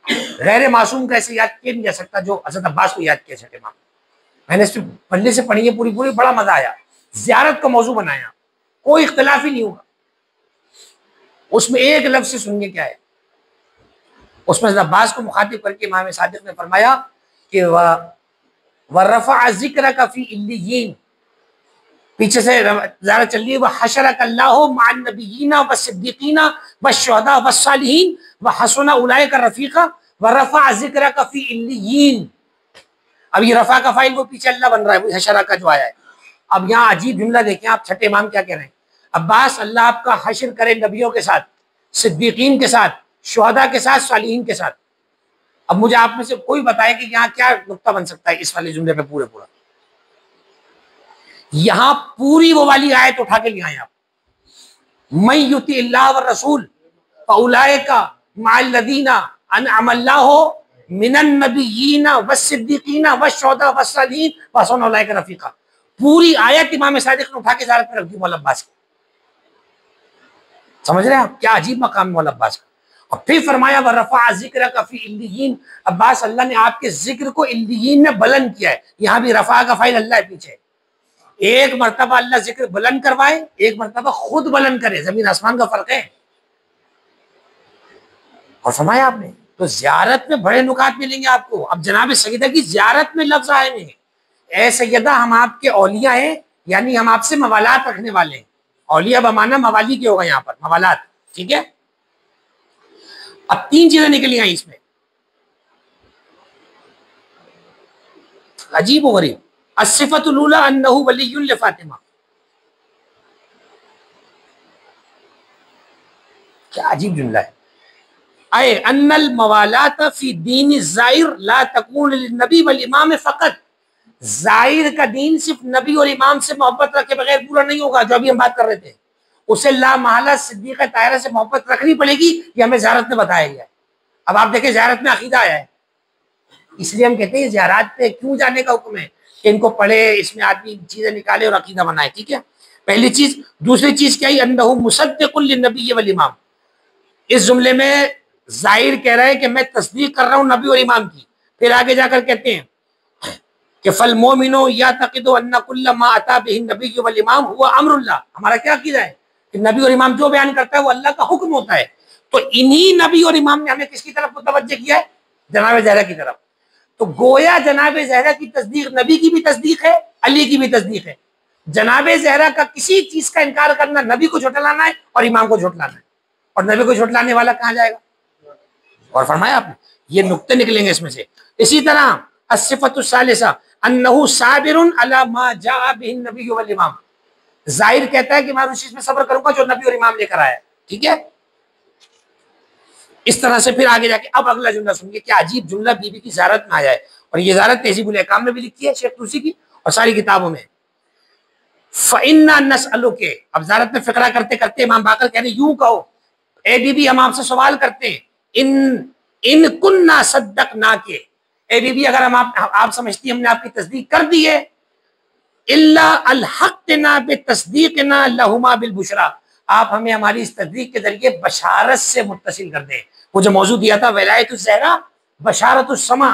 Speaker 1: गैर मासूम कैसे याद किया नहीं जा सकता जो हज़रत अब्बास को याद किया छठे इमाम। मैंने इस पल्ले से पढ़ी है पूरी पूरी, बड़ा मजा आया। ज़ियारत का मौजू बनाया, कोई इख्तिलाफ ही नहीं होगा उसमें। एक लफ्ज़ से सुनिए क्या है उसमें। हज़रत अब्बास को मुखातिब करके इमाम सादिक ने फरमाया कि वरफ़अ ज़िक्रका फ़ी इल्लिय्यीन, पीछे से ज़रा चलिए, वह हशरकल्लाहु मअन नबिय्यीना वस्सिद्दीक़ीना वश्शुहदा वस्सालिहीन व हसुना उलाइका रफ़ीक़ा व रफ़अ ज़िक्रका फ़ी इल्लिय्यीन। अब ये रफ़ा का फाइल वो पीछे अल्लाह बन रहा है, वो हशरा का जो आया है। अब यहाँ अजीब जुमला देखें आप, छठे इमाम क्या कह रहे हैं, अब्बास अल्लाह आपका हशर करे नबियों के साथ, सिद्दीकीन के साथ, शुहदा के साथ, सालिहीन के साथ। अब मुझे आप में से कोई बताए कि यहाँ क्या नुक्ता बन सकता है इस वाले जुमले पे पूरे पूरा। यहां पूरी वो वाली आयत उठा के ले आए आप, मैं युति अल्लाह व रसूल फउलाइका मअल्लज़ीना अनअम अल्लाहु मिनन नबिय्यीना वस्सिद्दीकीना वश्शुहदा वस्सालिहीन व हसुन उलाइका रफ़ीक़ा। पूरी आयत इमाम सादिक ने उठा के ज़ारत में रख दी मौला अब्बास की। समझ रहे हैं आप क्या अजीब मकाम मौला अब्बास का। और फिर फरमाया व रफ़अ ज़िक्रका फ़ी इल्लिय्यीन, अब्बास अल्लाह ने आपके जिक्र को इल्लिय्यीन में बुलंद किया है। यहां भी रफ़ा का फाइल अल्लाह है पीछे। एक मर्तबा अल्लाह जिक्र बुलंद करवाए, एक मर्तबा खुद बुलंद करे, जमीन आसमान का फर्क है। और फरमाया आपने तो ज़ियारत में बड़े नुकात मिलेंगे आपको। अब जनाब सैयदा की ज़ियारत में लफ्ज़ आए हैं, ए सैयदा हम आपके औलिया हैं, यानी हम आपसे मवालात रखने वाले हैं। औलिया बमाना मवाली के होगा यहाँ पर, मवालात, ठीक है। अब तीन चीजें निकली आई इसमें, अजीब व गरीब। अस्सिफ़तुल ऊला अन्नहु वलियुन लिफ़ातिमा, क्या अजीब जुमला है। आए अन्नल मवालात फी दीन ज़ाहिर ला तकून लिन्नबी वल इमाम फ़क़त, ज़ाहिर का दीन सिर्फ नबी और इमाम से मोहब्बत रखे बगैर पूरा नहीं होगा। जो अभी हम बात कर रहे थे, उसे ला महला सिद्दीक़ा ताहिरा से मोहब्बत रखनी पड़ेगी, ये हमें ज़ियारत में बताया गया है। अब आप देखें ज़ियारत में अकीदा आया है, इसलिए हम कहते हैं ज़ियारत पे क्यों जाने का हुक्म है कि इनको पढ़े, इसमें आदमी चीजें निकाले और अकीदा बनाए, ठीक है। पहली चीज। दूसरी चीज क्या है, अन्नहु मुसद्दिक़ुल लिन्नबी वल इमाम। इस जुमले में जाहिर कह रहा है कि मैं तस्दीक कर रहा हूँ नबी और इमाम की। फिर आगे जाकर कहते हैं कि फल मोमिनो यातक़िदु अन्ना कुल्ल मा अता बिही नबी वल इमाम हुवा अम्रुल्लाह। हमारा क्या अकीदा है कि नबी और इमाम जो बयान करता है वो अल्लाह का हुक्म होता है। तो इन्हीं नबी और इमाम ने हमें किसकी तरफ मुतवज्जे किया है, जनाब ज़हरा की तरफ। तो गोया जनाब ज़हरा की तस्दीक नबी की भी तस्दीक है, अली की भी तस्दीक है। जनाब ज़हरा का किसी चीज का इनकार करना नबी को झुठलाना है और इमाम को झुठलाना है, और नबी को झुठलाने वाला कहाँ जाएगा। और फरमाया आपने ये नुक्ते निकलेंगे इसमें से। इसी तरह अस्सिफ़तुस सालिसा अन्नहु साबिरुन अला मा जाअ बिही नबी वल इमाम, जाहिर कहता है कि मैं उस चीज में सब्र करूंगा जो नबी और इमाम लेकर आया है, ठीक है। इस तरह से फिर आगे जाके अब अगला जुमला सुनिए, क्या अजीब जुमला बीबी की ज़ियारत में आया है। और ये ज़ियारत तहज़ीबुल अहकाम में भी लिखी है शेख तुसी की और सारी किताबों में। फ़इन्ना नसअलुके, अब ज़ियारत में फिक्रा करते करते इमाम बाकर कह रहे यूं कहो, ए बीबी हम आपसे सवाल करते हैं, इन कुन्ना सद्दक़ना के, ए बीबी अगर हम आप समझती हमने आपकी तस्दीक कर दी है, इल्ला अलहक़ना बितस्दीक़ना लहुमा बिलबुशरा, आप हमें हमारी इस तस्दीक के जरिए बशारत से मुत्तसिल कर दें। वो जो मौजूद दिया था वलायतुज़ ज़हरा बशारतुस समा,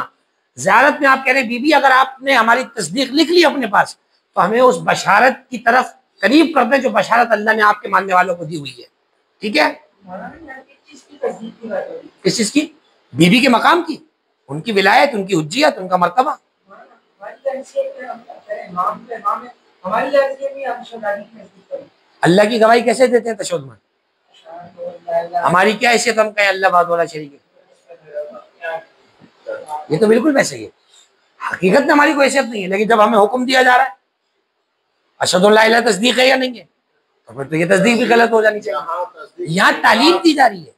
Speaker 1: ज़ियारत में आप कह रहे बीबी अगर आपने हमारी तस्दीक लिख ली अपने पास तो हमें उस बशारत की तरफ करीब कर दें जो बशारत अल्लाह ने आपके मानने वालों को दी हुई है, ठीक है। किस चीज की, बीबी के मकाम की, उनकी विलायत, उनकी हुज्जियत, उनका मर्तबा। अल्लाह की गवाही कैसे देते हैं तशद्दुद में, हमारी क्या हैसियत हम कहें अल्लाह बाद वाला शरीक है, ये तो बिल्कुल वैसे ही है। हकीकत में हमारी कोई हैसियत नहीं है, लेकिन जब हमें हुक्म दिया जा रहा है अशहदु ला इलाहा तस्दीक है या नहीं है, तो फिर तो ये तस्दीक भी गलत हो जानी चाहिए। यहाँ तालीम दी जा रही है,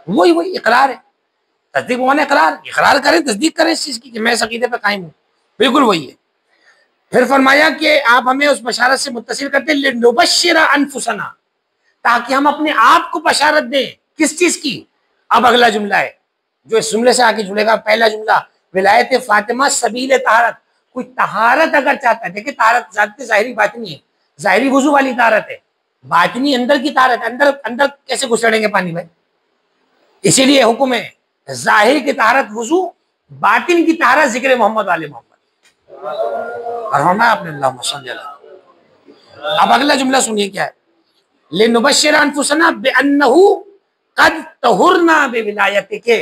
Speaker 1: वही इकरार है। तस्दीक माने इकरार करें, तस्दीक करें इस चीज की कि मैं इस अकीदे पे कायम हूँ, बिल्कुल वही है। फिर फरमाया कि आप हमें उस बशारत से मुत्तसिल करते हैं लिनुबश्शिरा अनफुसना, ताकि हम अपने आप को बशारत दें। किस चीज की, अब अगला जुमला है जो इस जुमले से आगे जुड़ेगा। पहला जुमला विलायत फातिमा सबील तहारत, कोई तहारत अगर चाहता है, देखिए तहारत ज़ाहिरी बात नहीं है, ज़ाहिरी वुजू वाली तारत है, बातिनी अंदर की तारत है। अंदर अंदर कैसे घुसड़ेंगे पानी भाई? इसीलिए हुक्म है जाहिर की तारत वुजू, बातिन की तारत जिक्र मोहम्मद वाले मोहम्मद। और होना आपने अल्लाहुम्मा सल्ली अला। अब अगला जुमला सुनिए क्या है, लिनुबश्शिर अनफुसना बिअन्नहु कद तहुरना बिविलायतिके।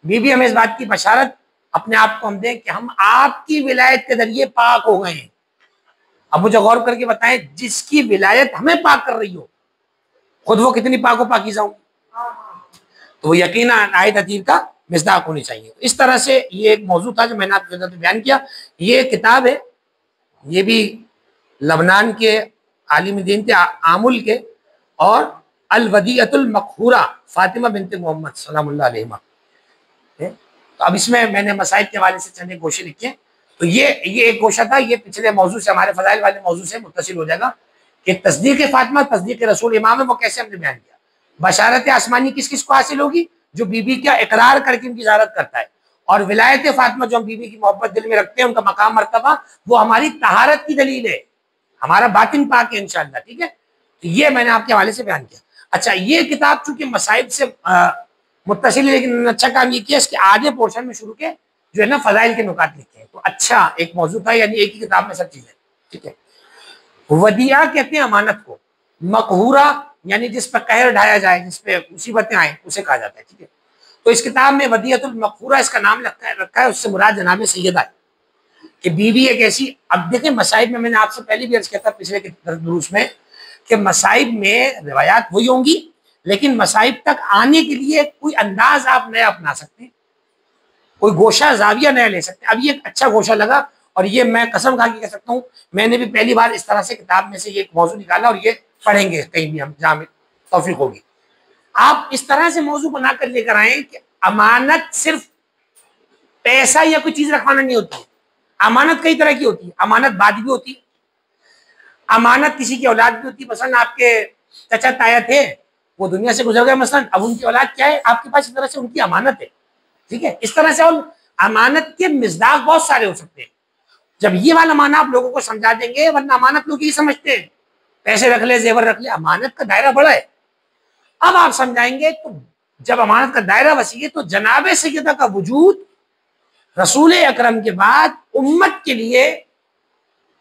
Speaker 1: बीबी हमें इस बात की बशारत अपने आप को हम दें कि हम आपकी विलायत के जरिए पाक हो गए हैं। अब मुझे गौर करके बताएं, जिसकी विलायत हमें पाक कर रही हो, खुद वो कितनी पाको पाकीज़ा होंगी, तो वो यकीनन आयत अतीर का मिस्दाक होनी चाहिए। इस तरह से ये एक मौजू था जो मैंने आपके साथ बयान किया। ये किताब है, ये भी लबनान के आलिम दीन थे आमुल के, और अल वदीअतुल मक़हूरा फातिमा बिनते मोहम्मद सलामुल्लाह अलैहिमा। तो अब इसमें मैंने मसाइब के हवाले से चंद गोशे लिखे। तो ये एक गोशा था, ये पिछले मौजू से, हमारे फजाइल वाले मौजू से मुत्तसिल हो जाएगा कि तस्दीक फातिमा, तस्दीक रसूल इमाम है, वो कैसे हमने बयान किया। बशारत आसमानी किस किस को हासिल होगी? जो बीबी का इकरार करके उनकी इजारत करता है। और विलायत फातिमा, जो हम बीबी की मोहब्बत दिल में रखते हैं, उनका मकाम मर्तबा, वो हमारी तहारत की दलील है, हमारा बातिन पाक है इंशाअल्लाह। ठीक है, तो ये मैंने आपके हवाले से बयान किया। अच्छा, ये किताब चूंकि मसाइब से मुत्तसिल है, लेकिन अच्छा काम ये किया इसके आधे पोर्शन में शुरू के जो है ना फजाइल के नुकात लिखे हैं। तो अच्छा एक मौजू था, यानी एक ही किताब में सब चीजें। ठीक है, वदिया कहते हैं अमानत को, मकहूरा यानी जिस पर कहर ढाया जाए, जिस पे मुसीबतें आए, उसे कहा जाता है। ठीक है, तो इस किताब में वदियतुल मकहूरा इसका नाम रखा है, उससे मुराद जनाब सैयदा है कि बीवी एक ऐसी। अब देखें, मसाइब में मैंने आपसे पहले भी अर्ज किया था पिछले दुरूस में कि मसाइब में रिवायात वही होंगी, लेकिन मसाइब तक आने के लिए कोई अंदाज आप नया अपना सकते हैं, कोई गोशा जाविया नया ले सकते हैं। अब ये एक अच्छा गोशा लगा, और ये मैं कसम खा के कह सकता हूँ, मैंने भी पहली बार इस तरह से किताब में से ये एक मौजू निकाला, और ये पढ़ेंगे कहीं भी हम जहाँ में तौफीक होगी। आप इस तरह से मौजू बनाकर लेकर आए कि अमानत सिर्फ पैसा या कोई चीज रखवाना नहीं होती है। अमानत कई तरह की होती है, अमानत बाद भी होती है, अमानत किसी की औलाद भी होती है। मसलन आपके चचा ताया थे, वो दुनिया से गुजर गए, मसलन अब उनकी औलाद क्या है आपके पास, इस तरह से उनकी अमानत है। ठीक है, इस तरह से और अमानत के मिज़दाक बहुत सारे हो सकते हैं। जब ये वाला माना आप लोगों को समझा देंगे, वरना अमानत लोग यही समझते हैं पैसे रख ले, जेवर रख ले, अमानत का दायरा बड़ा है। अब आप समझाएंगे, तो जब अमानत का दायरा वसी है, तो जनाब सैयदा का वजूद रसूल अकरम के बाद उम्मत के लिए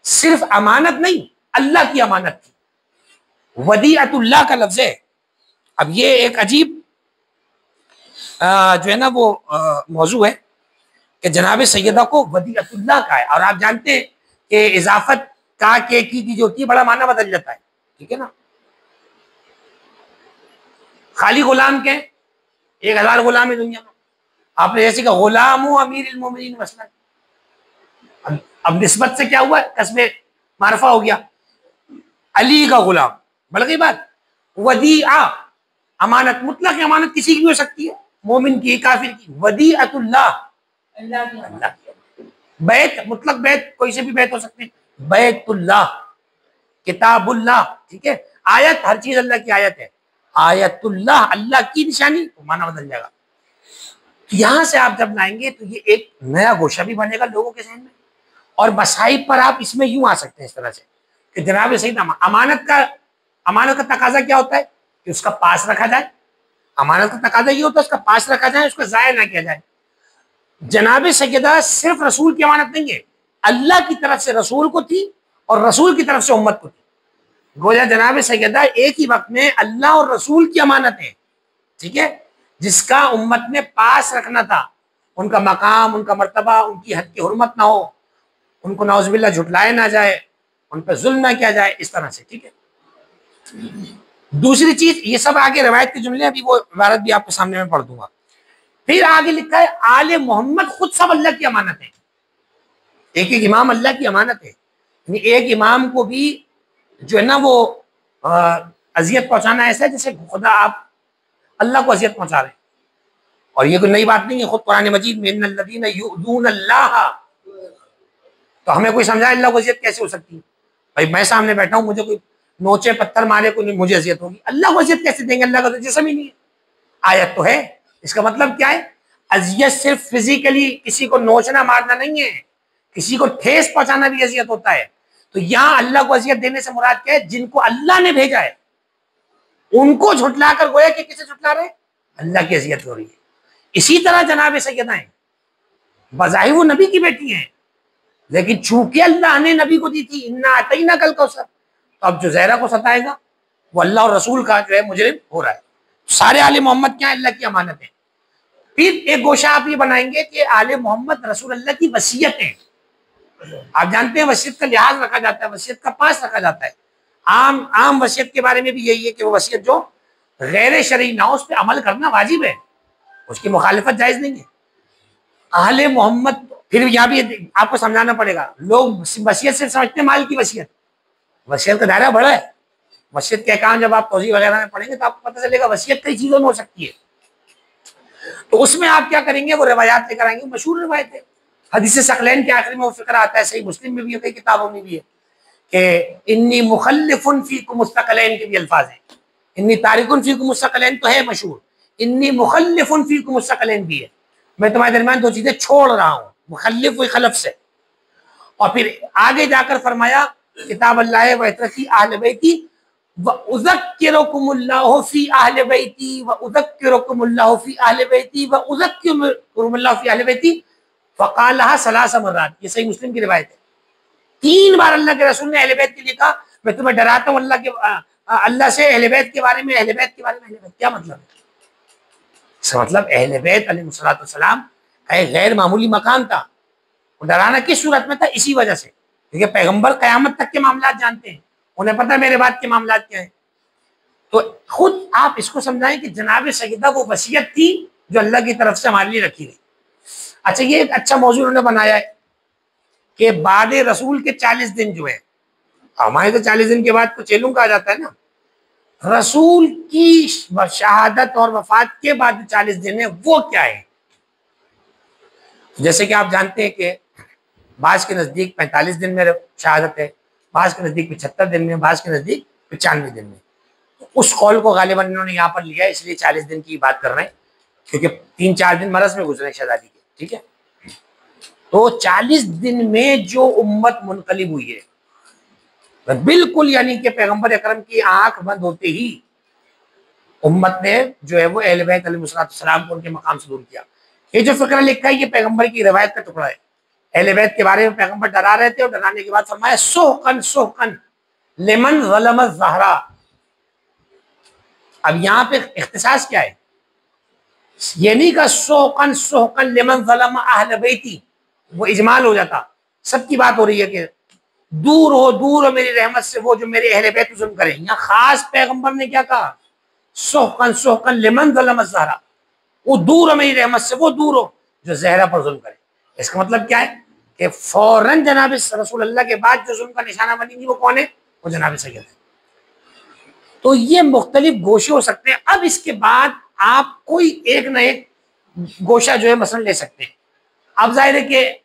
Speaker 1: सिर्फ अमानत नहीं, अल्लाह की अमानत थी। वदीअतुल्लाह का लफ्ज है। अब ये एक अजीब जो है ना वो मौजू है कि जनाब सैयदा को वदीअतुल्लाह का है, और आप जानते हैं कि इजाफत का के की जो होती है बड़ा माना बदल जाता है। ठीक है ना, खाली गुलाम के 1000 गुलाम है दुनिया में, आपने जैसे कहा गुलाम अमीरुल मोमिनीन मसलन, अब निस्बत से क्या हुआ, कसबे मारफा हो गया, अली का गुलाम, बढ़ गई बात। वदीआ अमानत, मुतलक अमानत किसी की हो सकती है, मोमिन की, काफिर की। वदीअतुल्लाह अल्लाह की। बैत मुतलक बैत, कोई से भी बैत हो सकते हैं, बैतुल्लाह, किताबुल्लाह। ठीक है, आयत, हर चीज अल्लाह की आयत है, आयतुल्लाह अल्लाह की निशानी, तो माना बदल जाएगा। यहां से आप जब लाएंगे तो ये एक नया गोशा भी बनेगा लोगों के ज़हन में, और मसाइब पर आप इसमें यूं आ सकते हैं इस तरह से कि जनाब सैयदा अमानत का तकाजा क्या होता है कि उसका पास रखा जाए। अमानत का तकाजा ये होता है उसका पास रखा जाए, उसका जाया ना किया जाए। जनाब सैयदा सिर्फ रसूल की अमानत नहीं है, अल्लाह की तरफ से रसूल को थी और रसूल की तरफ से उम्मत को थी। गोया जनाब सैयदा एक ही वक्त में अल्लाह और रसूल की अमानत है। ठीक है, जिसका उम्मत ने पास रखना था, उनका मकाम, उनका मर्तबा, उनकी हद की हुर्मत ना हो, उनको नाउज़ुबिल्लाह झुटलाया ना जाए, उन पर जुल्म ना किया जाए, इस तरह से। ठीक है, दूसरी चीज, ये सब आगे रवायत के जुमले, अभी वो इबारत भी आपके सामने में पढ़ दूंगा। फिर आगे लिखा है आले मोहम्मद खुद सब अल्लाह की अमानत है, एक एक इमाम अल्लाह की अमानत है। एक इमाम को भी जो है ना वो अजियत पहुंचाना ऐसा है जैसे खुदा आप अल्लाह को अजियत पहुंचा रहे हैं। और ये कोई नई बात नहीं है, खुद कुरान मजीद में इन्नल्लज़ीना युज़ूना अल्लाह, तो हमें कोई समझाए अल्लाह को अजियत कैसे हो सकती है? भाई मैं सामने बैठा हूँ, मुझे कोई नोचे पत्थर मारे, कोई मुझे अजियत होगी, अल्लाह को अजियत कैसे देंगे? अल्लाह का तो जिस्म ही नहीं है। आयत तो है, इसका मतलब क्या है? अजियत सिर्फ फिजिकली किसी को नोचना मारना नहीं है, किसी को ठेस पहुंचाना भी अजियत होता है। तो यहां अल्लाह को अजियत देने से मुराद क्या है? जिनको अल्लाह ने भेजा है उनको झुटला कर गोया कि किसे झुटला रहे? अल्लाह की अजियत हो रही है। इसी तरह जनाब सैयदाएं बज़ाहिर वो नबी की बेटी हैं, लेकिन चूंकि अल्लाह ने नबी को दी थी, इन्ना अतईना कल कौसर, तो अब जो ज़हरा को सताएगा वो अल्लाह और रसूल का जो है मुजरिम हो रहा है। सारे आले मोहम्मद क्या है? अल्लाह की अमानत है। फिर एक गोशा आप ये बनाएंगे कि आले मोहम्मद रसूल अल्लाह की वसीयत है। आप जानते हैं वसीयत का लिहाज रखा जाता है, वसीयत का पास रखा जाता है। आम वसीयत के बारे में भी यही है कि वो वसीयत जो गैर शरई ना हो उस पर अमल करना वाजिब है, उसकी मुखालिफत जायज नहीं है। अहले मोहम्मद, फिर यहाँ भी आपको समझाना पड़ेगा, लोग वसीयत से समझते हैं माल की वसीयत, वसीयत का दायरा बड़ा है। वसीयत के काम जब आप तौज़ीह वगैरह में पढ़ेंगे तो आपको पता चलेगा वसीयत कई चीजों में हो सकती है। तो उसमें आप क्या करेंगे? वो रिवायात लेकर आएंगे, मशहूर रिवायत है। हदीस सकलैन के आखिर में वो फिक्र आता है, सही मुस्लिम में भी है, कई किताबों में भी है कि इन्नी मुखल्लिफुन फीकुम मुस्तक़लैन के भी अल्फाज हैं। इन्नी तारिकुन फीकुम मुस्तक़लैन तो है मशहूर, इन्नी मुखल्लिफुन फीकुम मुस्तक़लैन भी है, मैं तुम्हारे दरमियान दो चीजें छोड़ रहा हूँ, मुखल्लिफ व खलफ से। और फिर आगे जाकर फरमाया किताब अल्लाह व इतरती अहले बैती व उज़क्किरुकुमुल्लाहु फी अहले बैती व उज़क्किरुकुमुल्लाहु फी अहले बैती व उज़क्किरुकुमुल्लाहु फी अहले बैती फ़क़ालहा सलासा मर्रात। ये सही मुस्लिम की रिवायत है। 3 बार अल्लाह के रसूल ने अहले बैत के लिए कहा, मैं तुम्हें डराता हूँ अल्लाह से, अहले बैत के बारे में, अहले बैत के बारे में। अहले बैत क्या मतलब है? इसका मतलब अहले बैत अलैहिस्सलातु वस्सलाम का एक गैर मामूली मकाम था। डराना किस सूरत में था? इसी वजह से, क्योंकि पैगंबर कयामत तक के मामला जानते हैं, उन्हें पता है मेरे बाद के मामला क्या है। तो खुद आप इसको समझाएं कि जनाब सैयदा वो वसीयत थी जो अल्लाह की तरफ से हमारे लिए रखी गई। अच्छा, ये एक अच्छा मौजूद उन्होंने बनाया है कि बाद रसूल के 40 दिन जो है, हमारे तो 40 दिन के बाद तो चेलूं कहा जाता है ना, रसूल की शहादत और वफात के बाद 40 दिन है वो क्या है? जैसे कि आप जानते हैं कि बाज के नज़दीक 45 दिन में शहादत है, बाज के नज़दीक 75 दिन में, बाज के नज़दीक 95 दिन में। तो उस कौल को गालिबन इन्होंने यहाँ पर लिया है, इसलिए 40 दिन की बात कर रहे हैं, क्योंकि 3-4 दिन मरज में गुजरे शहजादी के। ठीक है, तो 40 दिन में जो उम्मत मुनकलिब हुई है बिल्कुल, यानी कि पैगंबर अकरम की आंख बंद होते ही उम्मत ने जो है वो अहले बैत अलैहिस्सलाम को उनके मकाम से दूर किया। ये जो फिक्र लिखा है ये पैगंबर की रिवायत का टुकड़ा है। अहले बैत के बारे में पैगंबर डरा रहे थे और डराने के बाद फरमाया सोहकन सोहकन लिमन ज़लम ज़हरा। अब यहाँ पे इख्तिसास क्या है? ये नहीं का सोहकन सोहकन लिमन ज़लम अहले बैती, वो इजमाल हो जाता। सबकी बात हो रही है कि दूर हो मेरी रहमत से वो जो मेरे अहले बैत जुल्म करे। यहाँ खास पैगंबर ने क्या कहा? सोहकन सोहकन लिमन ज़लम ज़हरा, वो दूर हो मेरी रहमत से, वो दूर हो जो ज़हरा पर जुल्म करे। इसका मतलब क्या है कि फौरन जनाब रसूल अल्लाह के बाद जो जुल्म का निशाना बनेगी वो कौन है? वो जनाब सैयद है। तो ये मुख्तलिफ गोशे हो सकते हैं। अब इसके बाद आप कोई एक न एक गोशा जो है मसलन ले सकते हैं। अब जाहिर है कि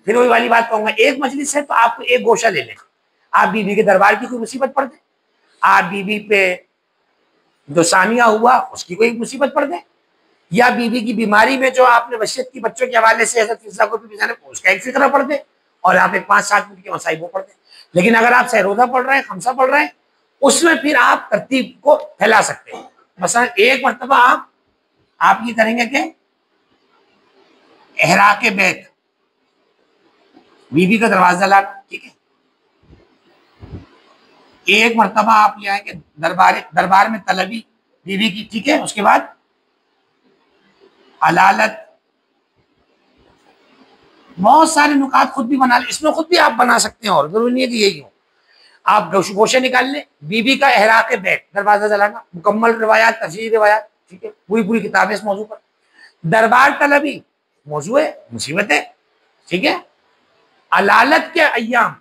Speaker 1: फिर वही वाली बात कहूंगा, एक मजलिस है तो आपको एक गोशा ले लें। आप बीबी के दरबार की कोई मुसीबत पड़ दे, आप बीबी पे जो सानिया हुआ उसकी कोई मुसीबत पड़ दे, या बीबी की बीमारी में जो आपने वसीयत की बच्चों के हवाले से हज़रत फिज़ा को भी उसका एक फिक्र पड़ दे, और आप एक 5-7 मिनट के मसाइब वो पढ़ दें। लेकिन अगर आप सहरोदा पढ़ रहे हैं, खमसा पढ़ रहे हैं, उसमें फिर आप तरतीब को फैला सकते हैं। मसलन एक मरतबा आप ये करेंगे कि एहराके बैत, बीबी का दरवाजा लाना, ठीक है। एक मरतबा आप ले आएंगे दरबार में तलबी बीबी की, ठीक है। उसके बाद हलालत, बहुत सारे नुकात खुद भी बना ले, इसमें खुद भी आप बना सकते हैं, और जरूरी नहीं है कि यही हो। आप गोशे निकाल लें, बीबी का एहराके बैत, दरवाजा जलाना, मुकम्मल रिवायात, तफसीर रिवायात, ठीक है, पूरी किताब है इस मौजू पर। दरबार तलबी मौजू है, मुसीबत है, ठीक है। अलालत के अय्याम,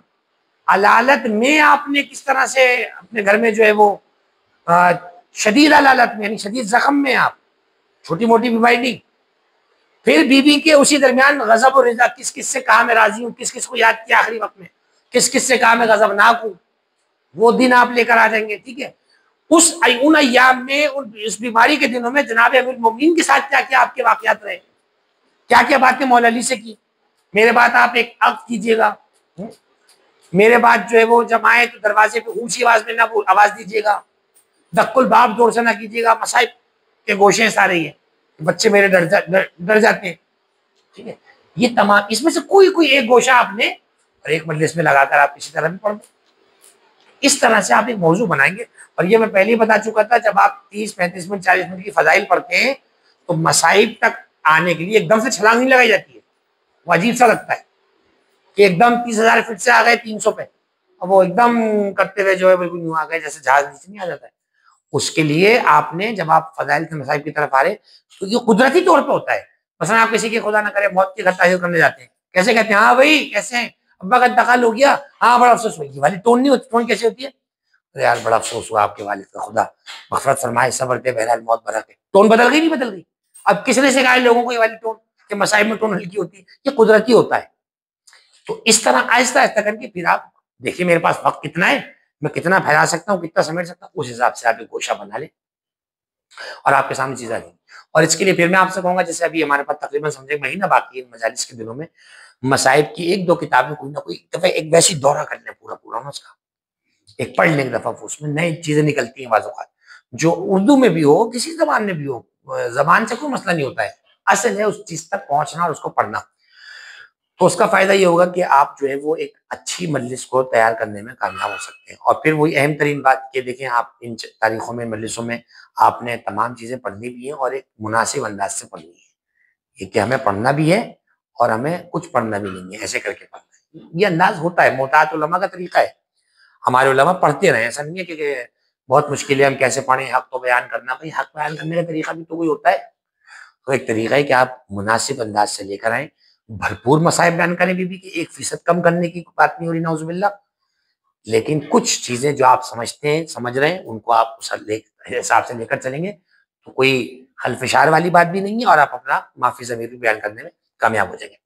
Speaker 1: अलालत में आपने किस तरह से अपने घर में जो है वो शदीद अलालत में, यानी शदीद जख्म में, आप छोटी मोटी बीमारी नहीं। फिर बीबी के उसी दरमियान गजब और रिजा, किस किस से कहा मैं राजी हूँ, किस किस को याद किया आखिरी वक्त में, किस किस से कहा मैं गजबनाक हूँ, वो दिन आप लेकर आ जाएंगे, ठीक है। उन अय्याम में, उस बीमारी के दिनों में जनाब अमीरुल मोमिनीन के साथ क्या क्या आपके वाकयात रहे, क्या क्या बातें मौला अली से की, मेरे बात आप एक अक्द कीजिएगा। मेरे बाद जो है वो जब आए तो दरवाजे पे ऊंची आवाज में ना आवाज दीजिएगा, दक्कुल बाप जोर से ना कीजिएगा, मसाइब के गोशे आ रही है, बच्चे मेरे डर जाते हैं। ठीक है, ये तमाम इसमें से कोई कोई एक गोशा आपने और एक मजलिस में लगाकर आप किसी तरह भी पढ़ दो। इस तरह से आप एक मौजू बनाएंगे। और ये मैं पहले ही बता चुका था, जब आप 30-35 मिनट 40 मिनट की फजाइल पढ़ते हैं तो मसाइब तक आने के लिए एकदम से छलांग नहीं लगाई जाती है। वो अजीब सा लगता है कि एकदम 30,000 फीट से आ गए 300 पे, अब वो एकदम करते हुए जो है बिल्कुल यूं आ गए जैसे जहाज नीचे नहीं आ जाता है। उसके लिए आपने, जब आप फजाइल के मसाइब की तरफ आ रहे तो ये कुदरती तौर पर होता है। मसलन आप किसी की खुदा ना करे मौत की ताज़ीर करने जाते हैं, कैसे कहते हैं, हाँ भाई कैसे हैं, अब्बा का इंतकाल हो गया, हाँ बड़ा अफसोस, ये वाली टोन नहीं होती। टोन कैसे होती है, अरे यार बड़ा अफसोस हुआ आपके वालिद का, खुदा मगफरत फरमाए, सब्र दे, बहरहाल मौत बरक है। टोन बदल गई नहीं बदल गई? अब किसने सिखाया लोगों को ये वाली टोन कि मसाइब में टोन हल्की होती है? ये कुदरती होता है। तो इस तरह आहिस्ता आहिस्ता करके फिर आप देखिए मेरे पास वक्त कितना है, मैं कितना फैला सकता हूँ, कितना समेट सकता हूँ, उस हिसाब से आप एक गोशा बना लें और आपके सामने चीजें आ जाएंगी। और इसके लिए फिर मैं आपसे कहूंगा, जैसे अभी हमारे पास तकरीबन समझे महीना बाकी है मजालिस के दिनों में, मसाइब की 1-2 किताबें कोई ना कोई दफा एक वैसी दौरा कर लें पूरा पूरा ना उसका, एक पढ़ लें दफा, उसमें नई चीजें निकलती हैं बाज़ औक़ात, जो उर्दू में भी हो किसी जबान में भी हो, जबान से कोई मसला नहीं होता है, असल है उस चीज तक पहुंचना और उसको पढ़ना। तो उसका फायदा ये होगा कि आप जो है वो एक अच्छी मजलिस को तैयार करने में कामयाब हो सकते हैं। और फिर वही अहम तरीन बात कि देखें, आप इन तारीखों में मजलिसों में आपने तमाम चीज़ें पढ़नी भी हैं और एक मुनासिब अंदाज से पढ़नी है। ये कि हमें पढ़ना भी है और हमें कुछ पढ़ना भी नहीं है, ऐसे करके पढ़ना है। ये अंदाज होता है, मोहतात उलमा का तरीका है। हमारे उलमा पढ़ते रहे, ऐसा नहीं है कि बहुत मुश्किल है हम कैसे पढ़ें, हक तो बयान करना, भाई हक बयान करने का तरीका भी तो कोई होता है। तो एक तरीका है कि आप मुनासिब अंदाज से लेकर आए, भरपूर मसाइब बयान करें, बीबी की 1% कम करने की बात नहीं हो रही नाउजुबिल्ला, लेकिन कुछ चीजें जो आप समझते हैं समझ रहे हैं उनको आप उस हिसाब से लेकर चलेंगे तो कोई हल्फिशार वाली बात भी नहीं है और आप अपना माफी ज़मीर भी बयान करने में कामयाब हो जाएंगे।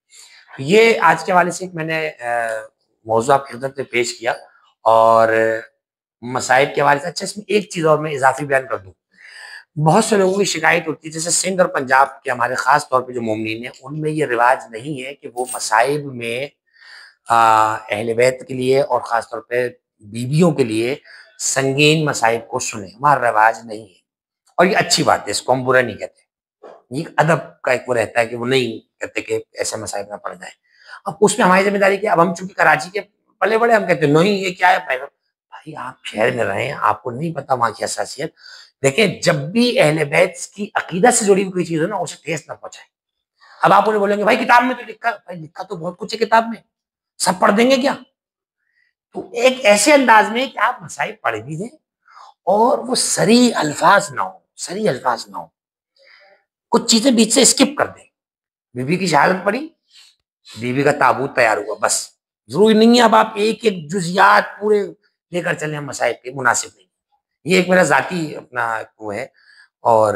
Speaker 1: तो ये आज के हवाले से मैंने मौजू आपकी खिदमत में पेश किया। और मसाइब के हवाले से अच्छा इसमें एक चीज़ और मैं इजाफी बयान कर दूँ, बहुत से लोगों की शिकायत होती है, जैसे सिंध और पंजाब के हमारे खास तौर पे जो मोमिनीन हैं उनमें ये रिवाज नहीं है कि वो मसाइब में अहले बैत के लिए और ख़ास तौर पे बीवियों के लिए संगीन मसाइब को सुने, हमारा रिवाज नहीं है। और ये अच्छी बात है, इसको हम बुरा नहीं कहते। ये अदब का एक वो रहता है कि वो नहीं कहते कि ऐसे मसाइब ना पड़ जाए। अब उसमें हमारी ज़िम्मेदारी क्या है? अब हम चूँकि कराची के पले-बड़े, हम कहते हैं नहीं ये क्या है भाई? भाई आप शहर में रहे हैं, आपको नहीं पता वहाँ की हसासियत। देखिए, जब भी अहले बैत की अकीदत से जुड़ी हुई कोई चीज़ हो ना, उसे ठेस ना पहुँचाएँ। अब आप उन्हें बोलेंगे भाई किताब में तो लिखा है, भाई लिखा तो बहुत कुछ है किताब में, सब पढ़ देंगे क्या? तो एक ऐसे अंदाज में कि आप मसाइल पढ़ भी दें और वो सरी अल्फाज ना हो, सरी अल्फाज ना हो, कुछ चीजें बीच से स्किप कर दें। बीबी की शहादत पढ़ी, बीबी का ताबूत तैयार हुआ, बस। जरूरी नहीं है अब आप एक एक जुजियात पूरे लेकर चले हम मसाइल के, मुनासिब नहीं। ये एक मेरा जाती अपना वो है। और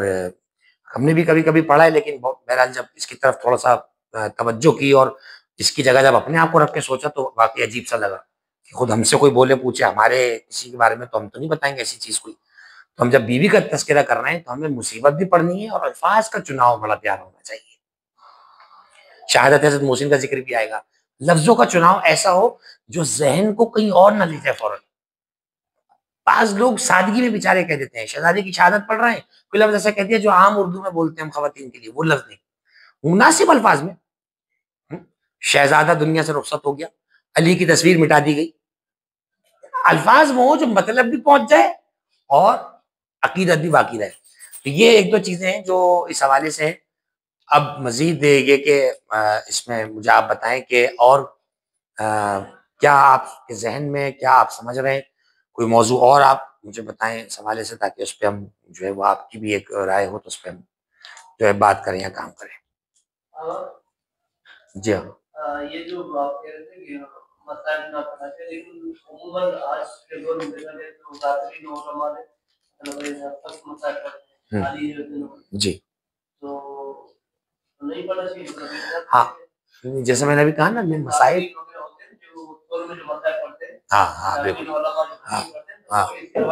Speaker 1: हमने भी कभी कभी पढ़ा है, लेकिन बहरहाल जब इसकी तरफ थोड़ा सा तवज्जो की और इसकी जगह जब अपने आप को रख के सोचा तो वाकई अजीब सा लगा कि खुद हमसे कोई बोले पूछे हमारे किसी के बारे में तो हम तो नहीं बताएंगे ऐसी चीज कोई। तो हम जब बीवी का तस्करा कर रहे हैं तो हमें मुसीबत भी पढ़नी है और अल्फाज का चुनाव बड़ा प्यारा होना चाहिए। शहादत हज़रत मोहसिन का जिक्र भी आएगा। लफ्जों का चुनाव ऐसा हो जो जहन को कहीं और ना ले जाए फौरन। बाज लोग सादगी में बेचारे कह देते हैं, शहजादी की शहादत पढ़ रहे हैं, कोई लफ्ज ऐसा कह दिया जो आम उर्दू में बोलते हैं हम खवातीन के लिए, वो लफ्ज नहीं, मुनासिब अल्फाज में। शहजादा दुनिया से रुखसत हो गया, अली की तस्वीर मिटा दी गई। अल्फाज वो जो मतलब भी पहुंच जाए और अकीदत भी बाकी रहे। तो ये एक दो चीजें हैं जो इस हवाले से हैं। अब मजीद ये कि इसमें मुझे आप बताएं कि और क्या आपके जहन में, क्या आप समझ रहे हैं, कोई मौजू और आप मुझे बताएं इस हवाले से, ताकि उस पर हम जो है वो आपकी भी एक राय हो तो उस पर हम जो है बात करें या काम करें। जी हाँ। ये जो आप कह रहे थे कि मसाइल ना पढ़ना चाहिए, लेकिन उम्मन आज के दौर में देखा जाए तो ज़्यादातर लोग हमारे मसाइल पढ़ते हैं हाल ही के दिनों में। जी। तो नहीं पढ़ना चाहिए। हाँ, जैसे मैंने अभी कहा ना, मैं मसाइल जो मसाइल पढ़ते हैं। हाँ हाँ बिल्कुल। हाँ हाँ बिल्कुल।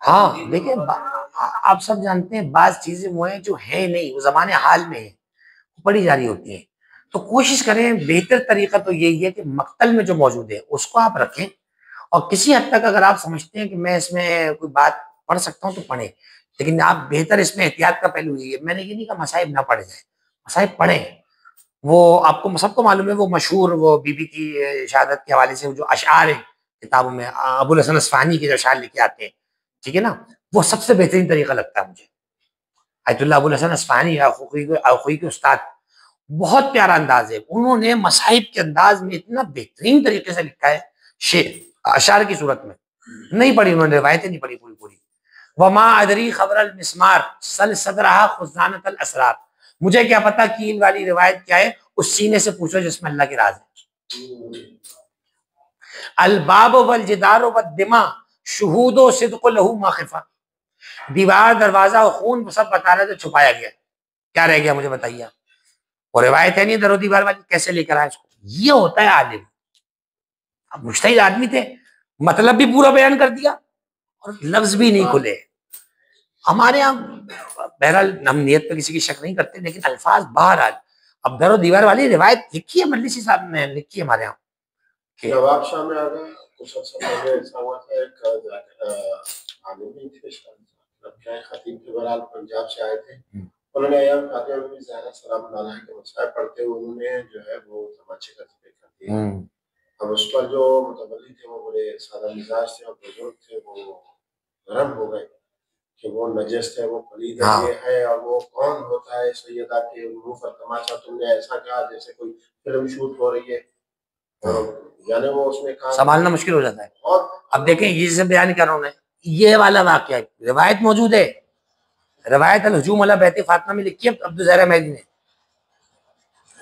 Speaker 1: हाँ देखिए, आप सब जानते हैं बाज चीजें वो हैं जो है नहीं, वो जमाने हाल में है, पढ़ी जा रही होती है। तो कोशिश करें, बेहतर तरीका तो यही है कि मक्तल में जो मौजूद है उसको आप रखें, और किसी हद तक अगर आप समझते हैं कि मैं इसमें कोई बात पढ़ सकता हूँ तो पढ़ें, लेकिन आप बेहतर इसमें एहतियात का पहलू यही है। मैंने ये नहीं कहा मसाइब ना पढ़े जाए, मसाइब पढ़ें। वो आपको सबको मालूम है, वो मशहूर वो बीबी की शहादत के हवाले से जो अशार है किताबों में, अबुल हसन अस्फहानी के जो अशार लिखे आते हैं, ठीक है ना, वो सबसे बेहतरीन तरीका लगता है मुझे। आयतुल्लाह अबुल हसन अस्फहानी आखुई के उस्ताद, बहुत प्यारा अंदाज है, उन्होंने मसाहिब के अंदाज में इतना बेहतरीन तरीके से लिखा है, शेर अशार की सूरत में। नहीं पढ़ी उन्होंने, रिवायतें नहीं पढ़ी पूरी पूरी। वमा अदरी खबर अल मिस्मार सल सदरहा खुजानत अल असरार, मुझे क्या पता कील वाली रिवायत क्या है, उस सीने से पूछो जिसमें अल्लाह के राज है। अल बाब वल जिदार व दिमा शुहूदो सिद्क़ लहू माखिफा, दीवार दरवाजा और खून सब बता रहे थे, छुपाया गया, क्या रह गया मुझे बताइए आप। और रिवायत है नहीं दरो दीवार वाली, कैसे लेकर आए इसको। ये होता है आलिम। अब मुज्तहिद आदमी थे, मतलब भी पूरा बयान कर दिया और लफ्ज भी नहीं खुले। हमारे यहाँ बहरहाल हम नियत पे किसी की शक नहीं करते, लेकिन अल्फाज बहरहाल। अब दरो दीवार वाली रिवायत लिखी है मजलिसी साहब ने, लिखी है हमारे यहाँ।
Speaker 3: नवाब शाह में आ गए कुछ अर्सा पहले ऐसा हुआ था, एक आलिमी थे शायद खतीब के बहरहाल पंजाब से आए थे, उन्होंने अय्याम फातिमा में ज़हरा सलाम अलैहा के मसाइल पढ़ते हुए उन्होंने जो है वो तमाचे का जिक्र कर दिया। अब उस पर जो मुतवल्ली थे वो बड़े सादा मिजाज थे और बुजुर्ग थे, वो गरम हो गए कि वो नजस है, वो पलीद ये है, और वो कौन होता है सैयदा के मुंह पर तमाचा, तुमने ऐसा कहा जैसे कोई फिल्म शूट हो रही है। यानी वो उसमें कहा
Speaker 1: संभालना मुश्किल हो जाता है। अब देखें ये से बयान कर रहा हूं मैं, ये वाला वाकया रिवायत मौजूद है, रिवायत अल हुजूम अला बैत फातिमा में लिखी है अब्दुल ज़हरा मेहदी ने,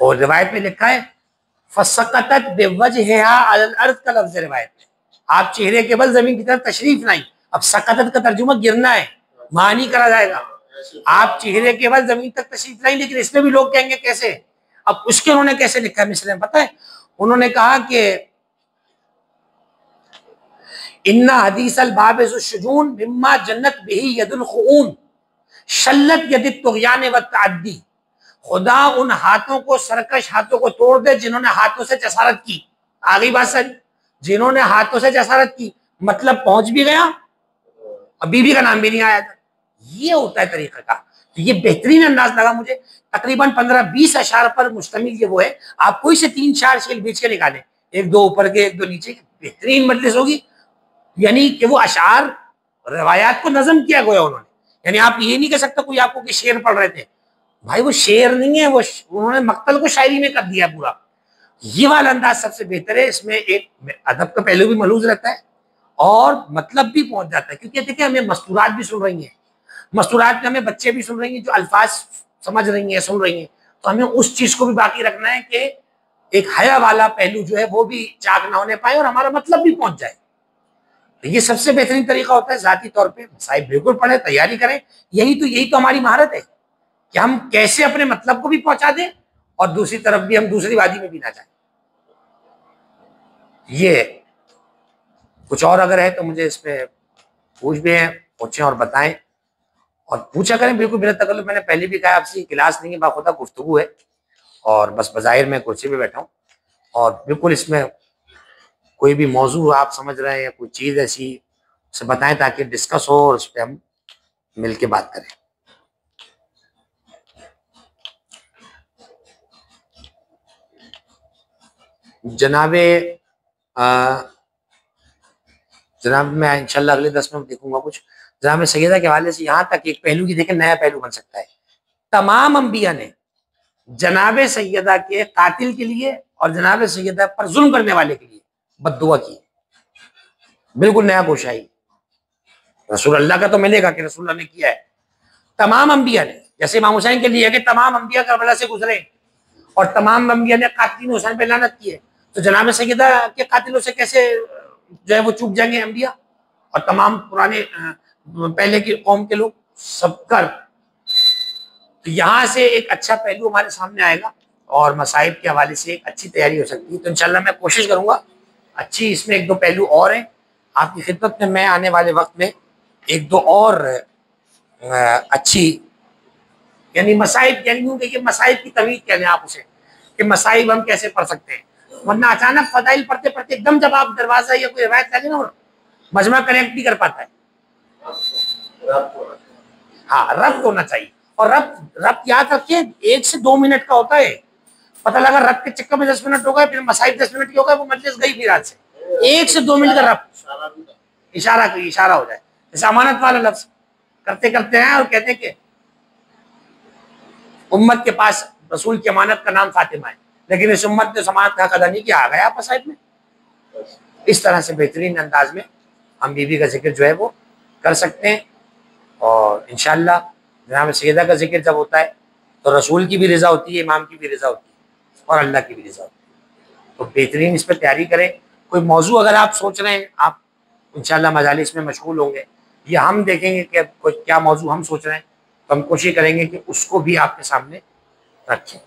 Speaker 1: और रिवायत में लिखा है फसकतत बिवजहिहा अलल अर्द का लफ्ज रिवायत में, आप चेहरे के बल जमीन की तरफ तशरीफ नहीं। अब सकतत का तर्जुमा गिरना है, मानी करा जाएगा, आप चेहरे के बल जमीन तक तशरीफ नहीं, लेकिन इसमें भी लोग कहेंगे कैसे। अब उसके उन्होंने कैसे लिखा है मिसले में पता है, उन्होंने कहा कि इन्ना हदीस अल बाबुजुन मिम्मा जन्नत बिही यदुल खून शल्लत यदित तुग़यान व तअद्दी, खुदा उन हाथों को, सरकश हाथों को तोड़ दे जिन्होंने हाथों से जसारत की। आ गई बात सच, जिन्होंने हाथों से जसारत की, मतलब पहुंच भी गया और बीबी का नाम भी नहीं आया था। ये होता है तरीका का। तो ये बेहतरीन अंदाज लगा मुझे, तकरीबन 15-20 अशार पर मुश्तमिल ये वो है। आप कोई से 3-4 शेर बीच के निकालें, एक दो ऊपर के एक दो नीचे के, बेहतरीन मजलिस होगी। यानी कि वो अशार रवायात को नजम किया गया उन्होंने, यानी आप ये नहीं कह सकते कोई आपको कि शेर पढ़ रहे थे, भाई वो शेर नहीं है, वो उन्होंने मक्तल को शायरी में कर दिया पूरा। ये वाला अंदाज सबसे बेहतर है, इसमें एक अदब का पहलू भी मलूज रहता है और मतलब भी पहुंच जाता है। क्योंकि देखिए हमें मस्तूरात भी सुन रही हैं, मस्तूरात में हमें बच्चे भी सुन रही हैं जो अल्फाज समझ रही हैं, सुन रही हैं, तो हमें उस चीज को भी बाकी रखना है कि एक हया वाला पहलू जो है वो भी चाक ना होने पाए और हमारा मतलब भी पहुंच जाए। तो ये सबसे बेहतरीन तरीका होता है। जाती तौर पे मसाइब बिल्कुल पढ़े, तैयारी करें, यही तो हमारी महारत है कि हम कैसे अपने मतलब को भी पहुंचा दें और दूसरी तरफ भी हम दूसरी वादी में भी ना जाए। ये कुछ और अगर है तो मुझे इस पे पूछ भी है, पूछें और बताएं और पूछा करें बिल्कुल बिना तकल्लुफ। मैंने पहले भी कहा आपसे क्लास नहीं है, बाखुदा गुफ्तगू है और बस बज़ाहिर मैं कुर्सी पे बैठा हूँ और बिल्कुल इसमें कोई भी मौजू आप समझ रहे हैं या कोई चीज़ ऐसी उसे बताएं ताकि डिस्कस हो और उस पर हम मिल के बात करें। जनाब मैं इंशाल्लाह अगले 10 मिनट देखूंगा कुछ। जनाब सैयदा के हवाले से यहाँ तक एक पहलू की देखें, नया पहलू बन सकता है। तमाम अंबिया ने जनाब सैयदा के कातिल के लिए और जनाब सैयदा पर जुल्म करने वाले के लिए बद्दुआ की, बिल्कुल नया गोशाई। रसूल अल्लाह का तो मिलेगा कि रसूल अल्लाह ने किया है। तमाम अंबिया ने, जैसे इमाम हुसैन के लिए कि तमाम अंबिया करबला से गुजरे और तमाम अंबिया ने कातिल हुसैन पे लानत की है, तो जनाब सैयदा के कातिलों से कैसे जो है वो चूक जाएंगे अंबिया और तमाम पुराने पहले की कौम के लोग सब कर। तो यहाँ से एक अच्छा पहलू हमारे सामने आएगा और मसाइब के हवाले से एक अच्छी तैयारी हो सकती है। तो इंशाल्लाह मैं कोशिश करूंगा अच्छी, इसमें एक दो पहलू और हैं आपकी खिदमत में। मैं आने वाले वक्त में एक दो और अच्छी यानी मसाइब, यानी यूँ कहिए मसाइब की तवीज कह लें आप उसे, कि मसाइब हम कैसे पढ़ सकते हैं, वरना अचानक फदाइल पढ़ते पढ़ते एकदम जब आप दरवाजा या कोई रिवायत लगे ना, मजमा कनेक्ट नहीं कर पाता है। हाँ, रब्त होना चाहिए। और रब्त याद रखिए 1 से 2 मिनट का होता है। पता लगा रब्त के चक्कर में 10 मिनट हो गए, फिर मसाइब 10 मिनट की हो गए, वो मजलिस गई फिर आज से। 1 से 2 मिनट का रब्त, इशारा हो जाए। जैसे अमानत वाला लफ्ज करते करते हैं और कहते हैं कि उम्मत के पास रसूल की अमानत का नाम फातिमा है, लेकिन इस उम्मत ने अमानत का हक अदा नहीं किया, आ गया आप मसाइब में। इस तरह से बेहतरीन अंदाज में हम बीबी का जिक्र जो है वो कर सकते हैं। और इंशाअल्लाह जनाब सैयदा का जिक्र जब होता है तो रसूल की भी रज़ा होती है, इमाम की भी रज़ा होती है और अल्लाह की भी रज़ा होती है। तो बेहतरीन इस पर तैयारी करें। कोई मौजू अगर आप सोच रहे हैं, आप इंशाअल्लाह मजालिस में मशगूल होंगे, या हम देखेंगे कि कोई क्या मौजू हम सोच रहे हैं, तो हम कोशिश करेंगे कि उसको भी आपके सामने रखें।